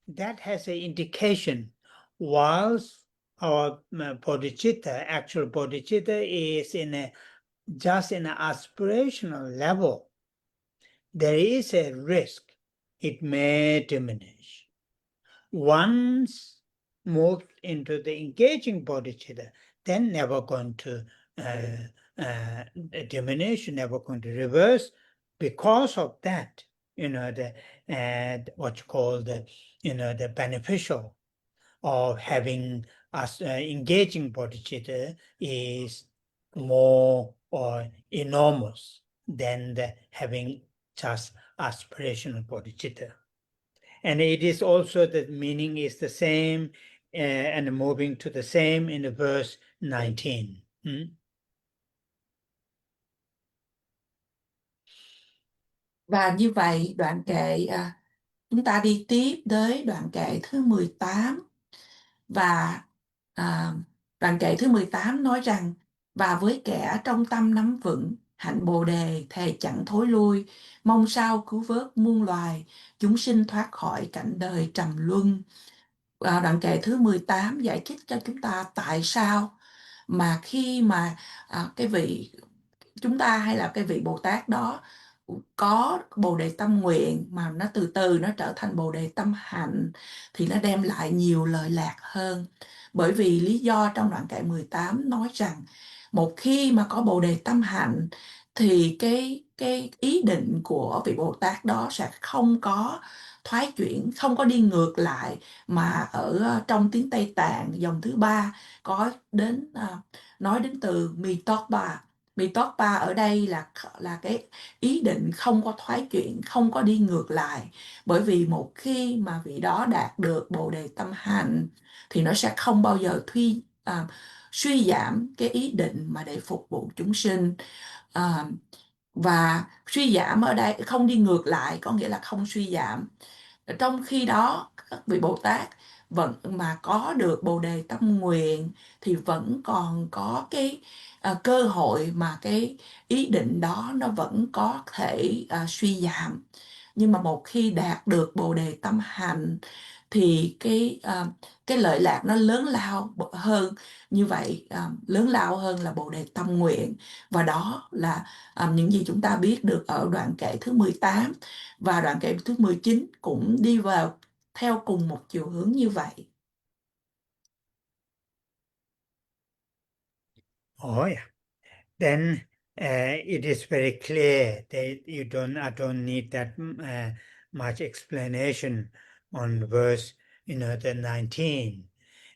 That has an indication, whilst our bodhicitta, actual bodhicitta, is just in an aspirational level, there is a risk it may diminish. Once moved into the engaging bodhicitta, then never going to diminish, never going to reverse. Because of that, what you call the beneficial of having us engaging bodhicitta is more or enormous than the having just aspirational bodhicitta. And it is also the meaning is the same and moving to the same in the verse 19. Và như vậy đoạn kệ chúng ta đi tiếp tới đoạn kệ thứ 18 và đoạn kệ thứ 18 nói rằng và với kẻ trong tâm nắm vững hạnh bồ đề thề chẳng thối lui, mong sao cứu vớt muôn loài, chúng sinh thoát khỏi cảnh đời trầm luân. Đoạn kệ thứ 18 giải thích cho chúng ta tại sao mà khi mà cái vị chúng ta hay là cái vị Bồ Tát đó có bồ đề tâm nguyện mà nó từ từ nó trở thành bồ đề tâm hạnh thì nó đem lại nhiều lợi lạc hơn. Bởi vì lý do trong đoạn kệ 18 nói rằng một khi mà có bồ đề tâm hạnh thì cái ý định của vị Bồ Tát đó sẽ không có thoái chuyển, không có đi ngược lại, mà ở trong tiếng Tây Tạng dòng thứ ba có đến nói đến từ mitokpa. Mitokpa ở đây là cái ý định không có thoái chuyển, không có đi ngược lại. Bởi vì một khi mà vị đó đạt được bồ đề tâm hạnh thì nó sẽ không bao giờ suy giảm cái ý định mà để phục vụ chúng sinh. À, và suy giảm ở đây không đi ngược lại có nghĩa là không suy giảm. Trong khi đó các vị Bồ Tát vẫn mà có được bồ đề tâm nguyện thì vẫn còn có cái cơ hội mà cái ý định đó nó vẫn có thể suy giảm. Nhưng mà một khi đạt được bồ đề tâm hành thì cái lợi lạc nó lớn lao hơn. Như vậy lớn lao hơn là bồ đề tâm nguyện, và đó là những gì chúng ta biết được ở đoạn kệ thứ 18, và đoạn kệ thứ 19 cũng đi vào theo cùng một chiều hướng như vậy. Oh, yeah. Then it is very clear that I don't need that much explanation on verse, the 19.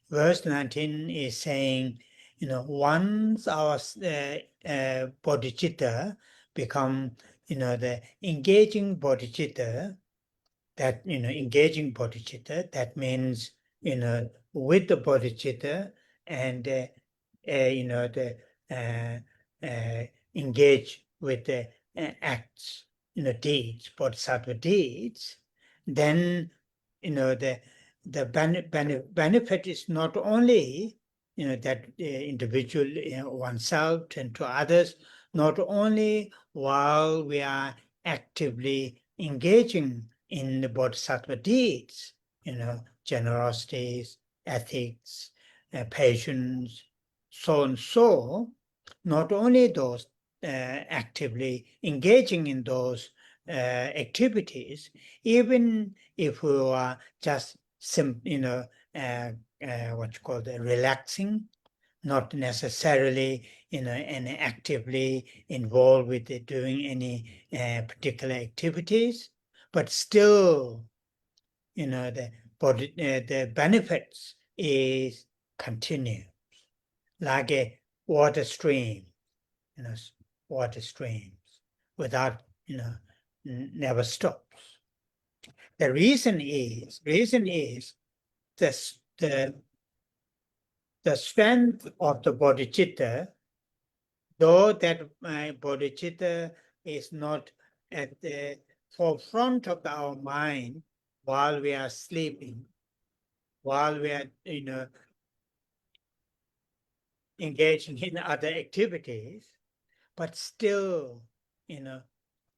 Verse 19 is saying, once our bodhicitta become, the engaging bodhicitta, that, engaging bodhicitta, that means, with the bodhicitta and, the engage with the acts, deeds, bodhisattva deeds, then, the benefit is not only, that individual, oneself and to others, not only while we are actively engaging in the bodhisattva deeds, generosities, ethics, patience, so and so, not only those actively engaging in those activities, even if we are just what you call the relaxing, not necessarily and actively involved with doing any particular activities, but still the benefits is continuous, like a water stream, water streams without, never stops. The reason is this, the strength of the bodhicitta, though that my bodhicitta is not at the forefront of our mind while we are sleeping, while we are, engaging in other activities, but still,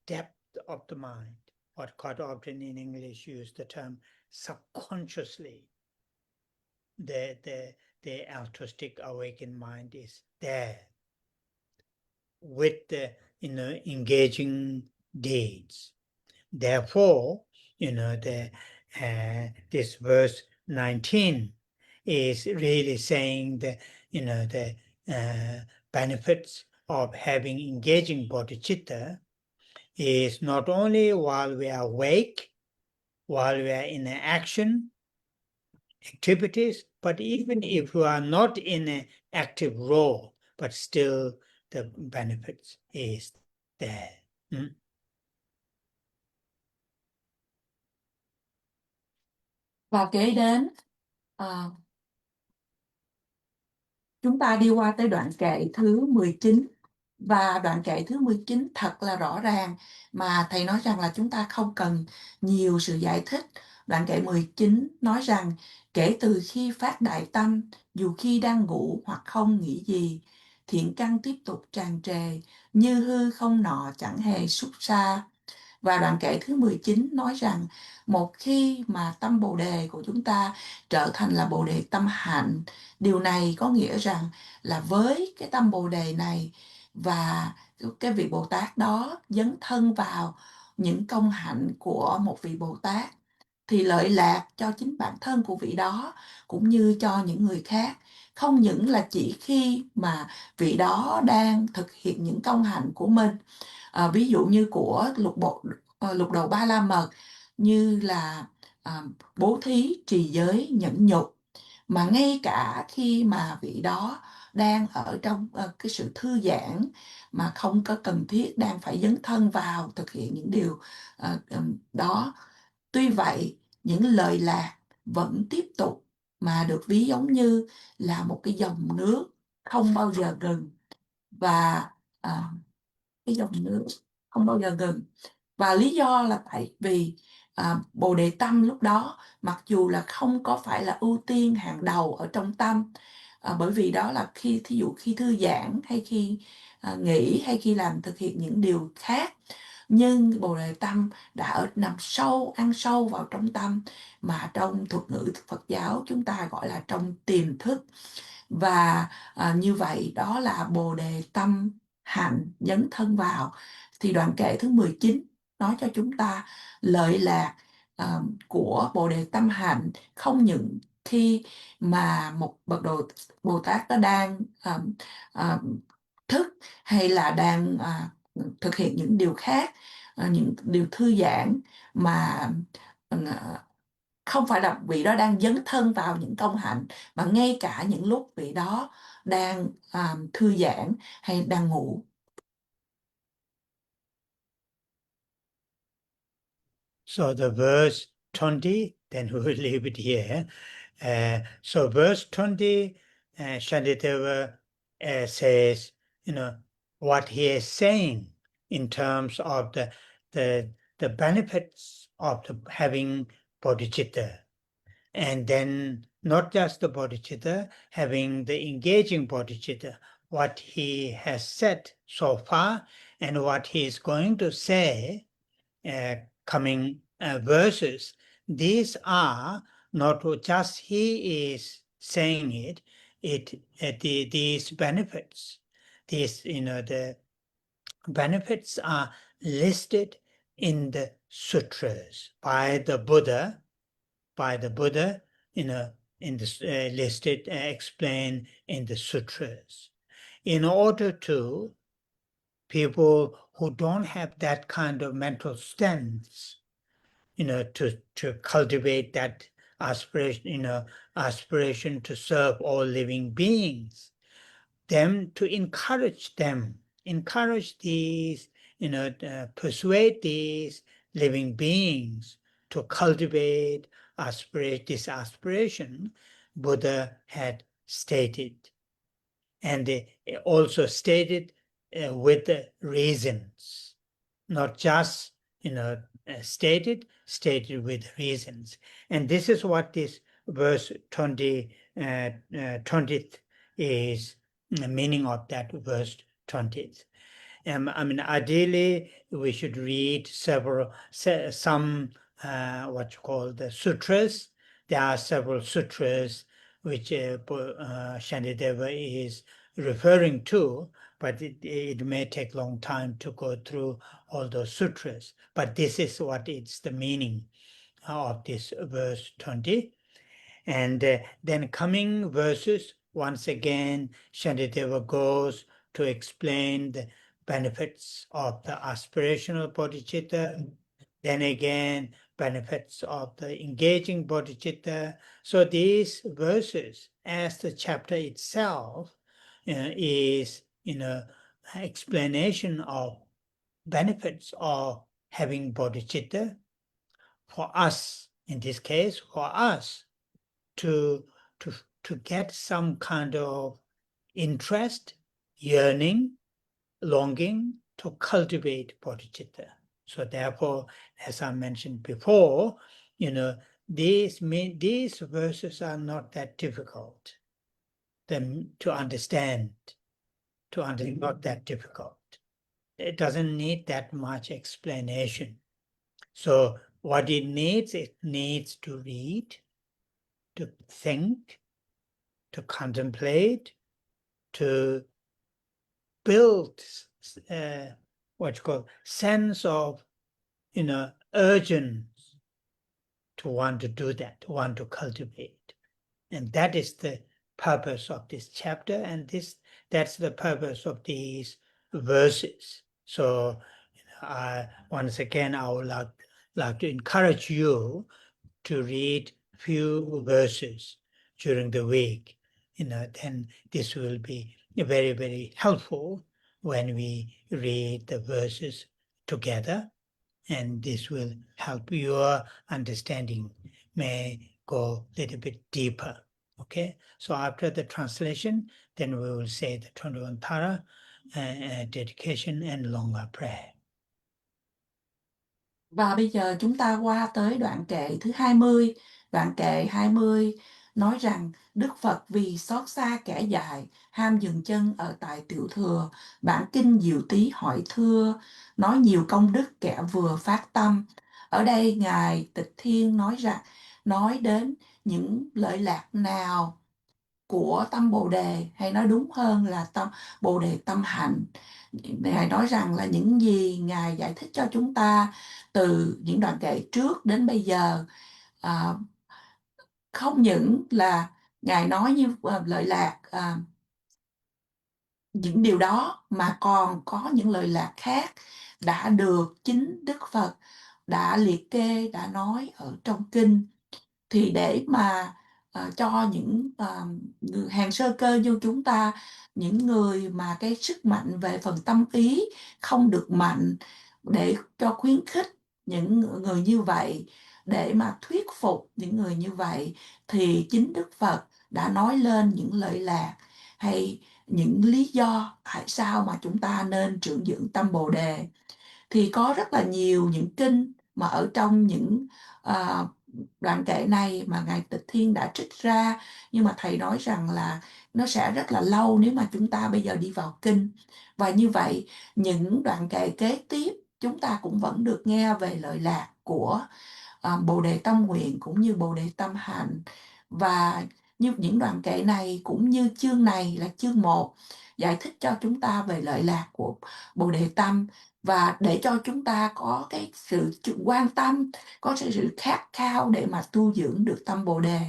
depth of the mind, what quite often in English use the term subconsciously, the altruistic awakened mind is there with the, engaging deeds. Therefore, this verse 19 is really saying the, the benefits of having engaging bodhicitta is not only while we are awake, while we are in action, activities, but even if we are not in an active role, but still the benefits is there. Và kế đến, chúng ta đi qua tới đoạn kệ thứ 19. Và đoạn kệ thứ 19 thật là rõ ràng, mà thầy nói rằng là chúng ta không cần nhiều sự giải thích. Đoạn kệ 19 nói rằng kể từ khi phát đại tâm, dù khi đang ngủ hoặc không nghĩ gì, thiện căn tiếp tục tràn trề, như hư không nọ chẳng hề xuất xa. Và đoạn kệ thứ 19 nói rằng một khi mà tâm Bồ đề của chúng ta trở thành là Bồ đề tâm hạnh, điều này có nghĩa rằng là với cái tâm Bồ đề này và cái vị Bồ Tát đó dấn thân vào những công hạnh của một vị Bồ Tát, thì lợi lạc cho chính bản thân của vị đó cũng như cho những người khác. Không những là chỉ khi mà vị đó đang thực hiện những công hạnh của mình, ví dụ như của lục đầu ba la mật, như là bố thí, trì giới, nhẫn nhục, mà ngay cả khi mà vị đó đang ở trong cái sự thư giãn mà không có cần thiết đang phải dấn thân vào thực hiện những điều đó, tuy vậy những lời lạc vẫn tiếp tục, mà được ví giống như là một cái dòng nước không bao giờ ngừng. Và cái dòng nước không bao giờ ngừng. Và lý do là tại vì Bồ Đề Tâm lúc đó mặc dù là không có phải là ưu tiên hàng đầu ở trong tâm, bởi vì đó là khi thí dụ khi thư giãn hay khi nghỉ hay khi làm thực hiện những điều khác, nhưng Bồ Đề Tâm đã nằm sâu, ăn sâu vào trong tâm, mà trong thuật ngữ Phật giáo chúng ta gọi là trong tiềm thức. Và như vậy đó là Bồ Đề Tâm hạnh dấn thân vào. Thì đoạn kệ thứ 19 nói cho chúng ta lợi lạc của Bồ Đề Tâm hạnh không những khi mà một bậc Bồ Tát đó đang thức hay là đang thực hiện những điều khác, những điều thư giãn, mà không phải là vị đó đang dấn thân vào những công hạnh, mà ngay cả những lúc vị đó đang thư giãn hay đang ngủ. So the verse 20, then we will leave it here. So verse 20, Shantideva says, what he is saying in terms of the benefits of having bodhicitta. And then not just the bodhicitta, having the engaging bodhicitta, what he has said so far and what he is going to say coming verses, these are not just he is saying these benefits, the benefits are listed in the sutras by the Buddha, in the listed, explained in the sutras. In order to people who don't have that kind of mental stance, to cultivate that aspiration to serve all living beings, them to encourage these, persuade these living beings to cultivate this aspiration Buddha had stated, and also stated with the reasons, not just stated with reasons. And this is what this verse 20th is, the meaning of that verse 20th. Ideally, we should read some what you call the sutras. There are several sutras which Shantideva is referring to, but it may take long time to go through all those sutras. But this is what it's the meaning of this verse 20. And then coming verses, once again, Shantideva goes to explain the benefits of the aspirational bodhicitta, then again, benefits of the engaging bodhicitta. So these verses, as the chapter itself, is, explanation of benefits of having bodhicitta for us, in this case, for us to to to get some kind of interest, yearning, longing to cultivate bodhicitta. So therefore, as I mentioned before, these verses are not that difficult them to understand, not that difficult. It doesn't need that much explanation. So what it needs to read, to think, to contemplate, to build what you call sense of urgent to want to do that, to want to cultivate. And that is the purpose of this chapter, and that's the purpose of these verses. So once again, I would like to encourage you to read few verses during the week. Then this will be very, very helpful when we read the verses together, and this will help your understanding may go a little bit deeper. Okay, so after the translation, then we will say the 21 Thara, dedication and longer prayer. Và bây giờ chúng ta qua tới đoạn kệ thứ 20. Đoạn kệ 20 nói rằng Đức Phật vì xót xa kẻ dại, ham dừng chân ở tại tiểu thừa, bản kinh Diệu Tí hỏi thưa, nói nhiều công đức kẻ vừa phát tâm. Ở đây Ngài Tịch Thiên nói đến những lợi lạc nào của tâm Bồ Đề, hay nói đúng hơn là Bồ Đề tâm hạnh. Ngài nói rằng là những gì Ngài giải thích cho chúng ta từ những đoạn kệ trước đến bây giờ, không những là Ngài nói như lợi lạc những điều đó, mà còn có những lợi lạc khác đã được chính Đức Phật đã liệt kê, đã nói ở trong kinh. Thì để mà cho những hàng sơ cơ như chúng ta, những người mà cái sức mạnh về phần tâm ý không được mạnh, để cho khuyến khích những người như vậy, để mà thuyết phục những người như vậy, thì chính Đức Phật đã nói lên những lợi lạc hay những lý do tại sao mà chúng ta nên trưởng dưỡng tâm Bồ Đề. Thì có rất là nhiều những kinh mà ở trong những đoạn kệ này mà Ngài Tịch Thiên đã trích ra, nhưng mà Thầy nói rằng là nó sẽ rất là lâu nếu mà chúng ta bây giờ đi vào kinh. Và như vậy, những đoạn kệ kế tiếp chúng ta cũng vẫn được nghe về lợi lạc của Bồ Đề Tâm Nguyện cũng như Bồ Đề Tâm Hạnh. Và như những đoạn kệ này cũng như chương này là chương 1, giải thích cho chúng ta về lợi lạc của Bồ Đề Tâm, và để cho chúng ta có cái sự quan tâm, có sự khát khao để mà tu dưỡng được tâm Bồ Đề.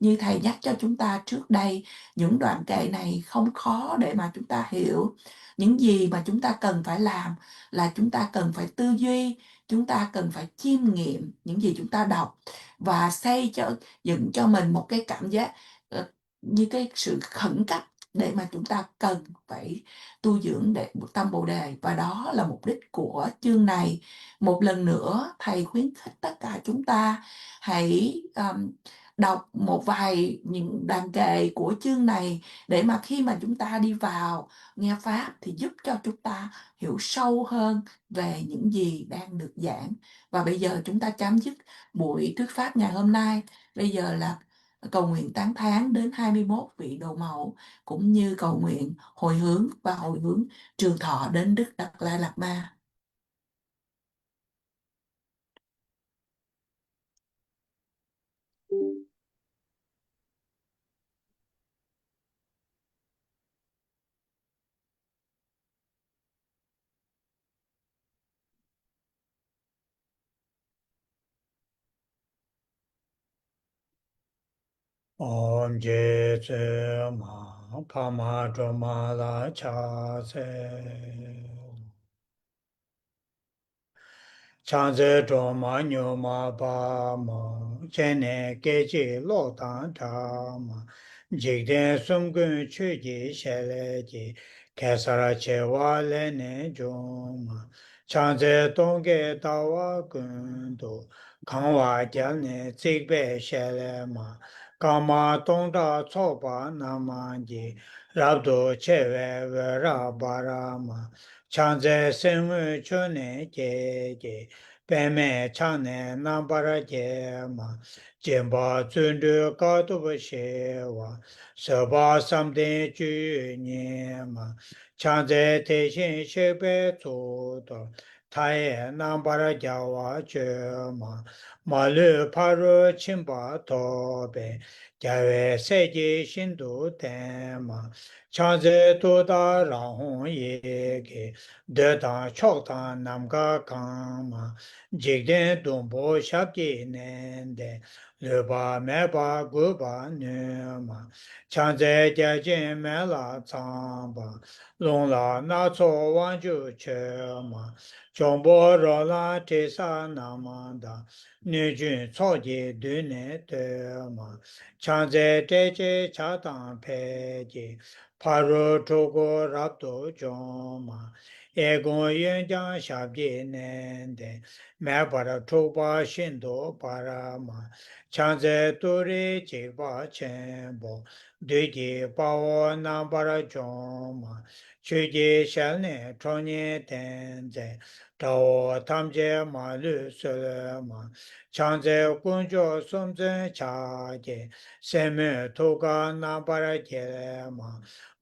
như thầy nhắc cho chúng ta trước đây, những đoạn kệ này không khó để mà chúng ta hiểu. Những gì mà chúng ta cần phải làm là chúng ta cần phải tư duy, chúng ta cần phải chiêm nghiệm những gì chúng ta đọc và dựng cho mình một cái cảm giác như cái sự khẩn cấp để mà chúng ta cần phải tu dưỡng để một tâm Bồ đề, và đó là mục đích của chương này. Một lần nữa thầy khuyến khích tất cả chúng ta hãy đọc một vài những đoạn kệ của chương này để mà khi mà chúng ta đi vào nghe pháp thì giúp cho chúng ta hiểu sâu hơn về những gì đang được giảng. Và bây giờ chúng ta chấm dứt buổi thuyết pháp ngày hôm nay. Bây giờ là cầu nguyện tán thán đến 21 vị đồ mẫu, cũng như cầu nguyện hồi hướng và hồi hướng trường thọ đến Đức Đạt Lai Lạt Ma. Om je tse ma pa ma dro ma la cha se. Chanze zho ma nyo ma pa ma, chene kechi lo tan cha ma, jikden sum gun chu ji she le ji, kesara che wa le ne jo ma, chanze tongge ta wa gun do, kang wa jal ne zik be she le ma, kama tong da cho pa na ma ji, rab do che we ra ba ra ma, chanze sen we chu ne je je, pēmē chāne nāmbara jē mā, jēmbā tsundū kātubā shē wā, sāpā samdēn chū nye mā, chānzē tēshīn shēpē tsūtō, tāyē nāmbara jāwā chū mā, mā lū pārū chīmbā tōpē, jāwē sējī shindū tēn mā, chānzē tūdā rāhōng yē kē, dētān choktān nāmgā kāng mā, jikden dumbo shabji nende, lupa mepa gupa nyuma, chanze jajin mela tsamba, longla natso wanju chema, chombo rola tisa namanda, nijun tsoji dune tema, chanze teche chatan peji, paru chogo rapto choma, egon yunjang shabji nende, mē para chokpa shindo para ma, chanze turi chikpa chenpo, duji pawo na para choma, chuji shalne chonye tenze, tawo tamje ma lu sule ma, chanze kunjo sumzen chaje, seme toka na para jele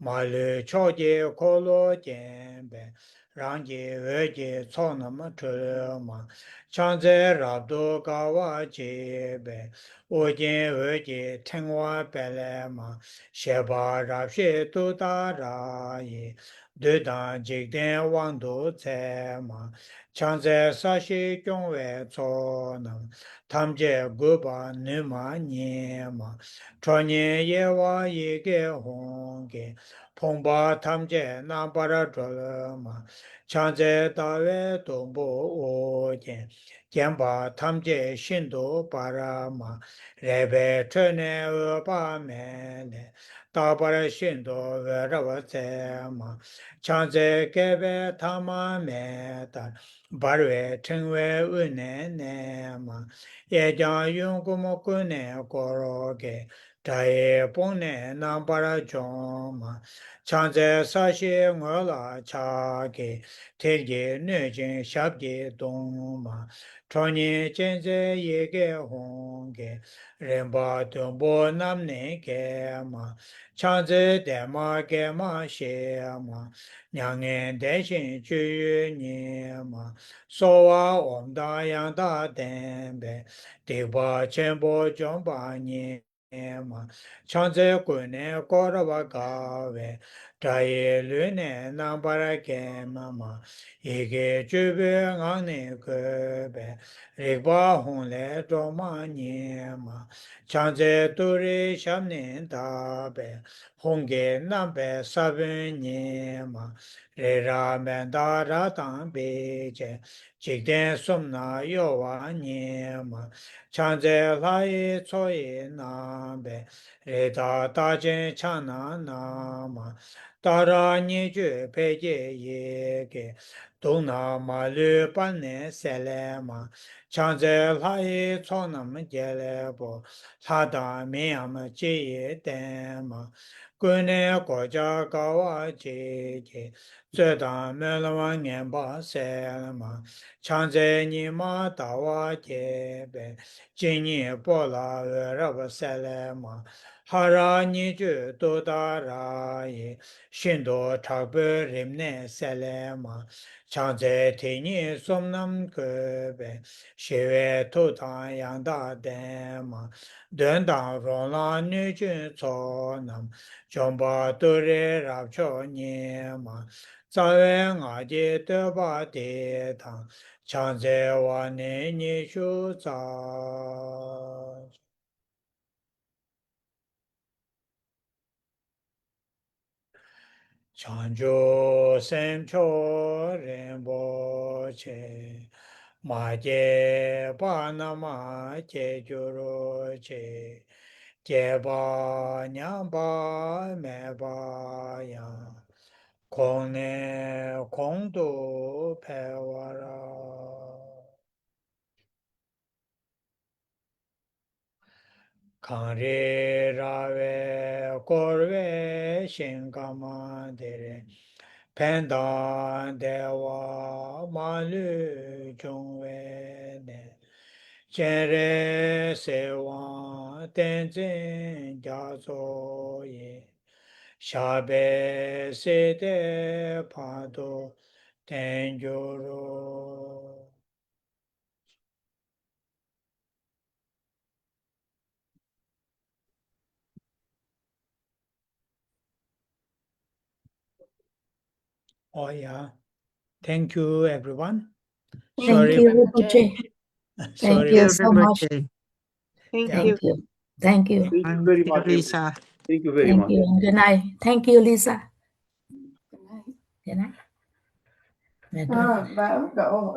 ma lu choje kolo jenbe, rangi weje tsonam chule ma, chanze rabdo kawa chebe, ojin weje tengwa pele ma, sheba rabshe tuta raye, dudan jikden wangdo tse ma, chanze sashi kyungwe tsonam, tamje guba nima nye ma, chonye yewa yege honge, pongpa tamje nambara chole ma, chanze tawe tombo ojen, genpa tamje shindo parama, rebe chene upa mele, tabara shindo verava tsema, chanze kebe tama metar, barwe chengwe une nema, yejan yungumo kune koroge, taye pone nambara choma, chanze sashi ngola chage, terje nöjin shabje dongma, chonyi chenze yege honge, rinpa tumbo namne kema, chanze dema kema shema, nyangen deshin chuyu nyema, sowa omda yangda tenbe, dikpa chenpo chompa nye, Chanze kune koraba gawe, traye lune nambara kema, ike chube ngane kube, rikba hongle doma nyema, chanze turi shamne tabe, honge nambe sabe nyema, re ra menda ra tambe je, chikden somna yowa nyema, chanze lai choye nambe, re ta ta jen chana nama, tara nye ju pe je ye ke, dong na ma lu pan ne se le ma, chanze lai cho nam je le bo, la da me am je ye den ma, gu ne go ja ga wa je je, zhe da me la wa ngen ba se ma, chanze ni ma da wa je be, jin ni bo la ra ba se le ma, hara ni ju do da ra ye, shin do chak bu rim ne se le ma, chanze ti ni som nam ge be, she we tu tang yang da den ma, dun dang rong la nu jun cho nam, chong ba tu re rab cho ni ma, za we nga ji de ba de tang, chanze wa ne ni shu za. Chanjo semcho rinpoche, ma je pa na ma je juro che, je pa nyam pa me pa ya, kong ne kong tu pe wara. Kare rave korve shinkama dere, Pendan dewa malu jungwe ne, Chenre sewa tenzin jazo ye, Shabe sede pado tenjoro. Oh yeah. Thank you, everyone. Thank Sorry, you, Rinpoche. Thank sorry. you so much. Thank Yeah. you. Thank you. Thank you. Thank you very much, Lisa. Thank you very Thank much. you. And good night. Thank you, Lisa. Good night. Good night. Mệt rồi. Và Ấn Độ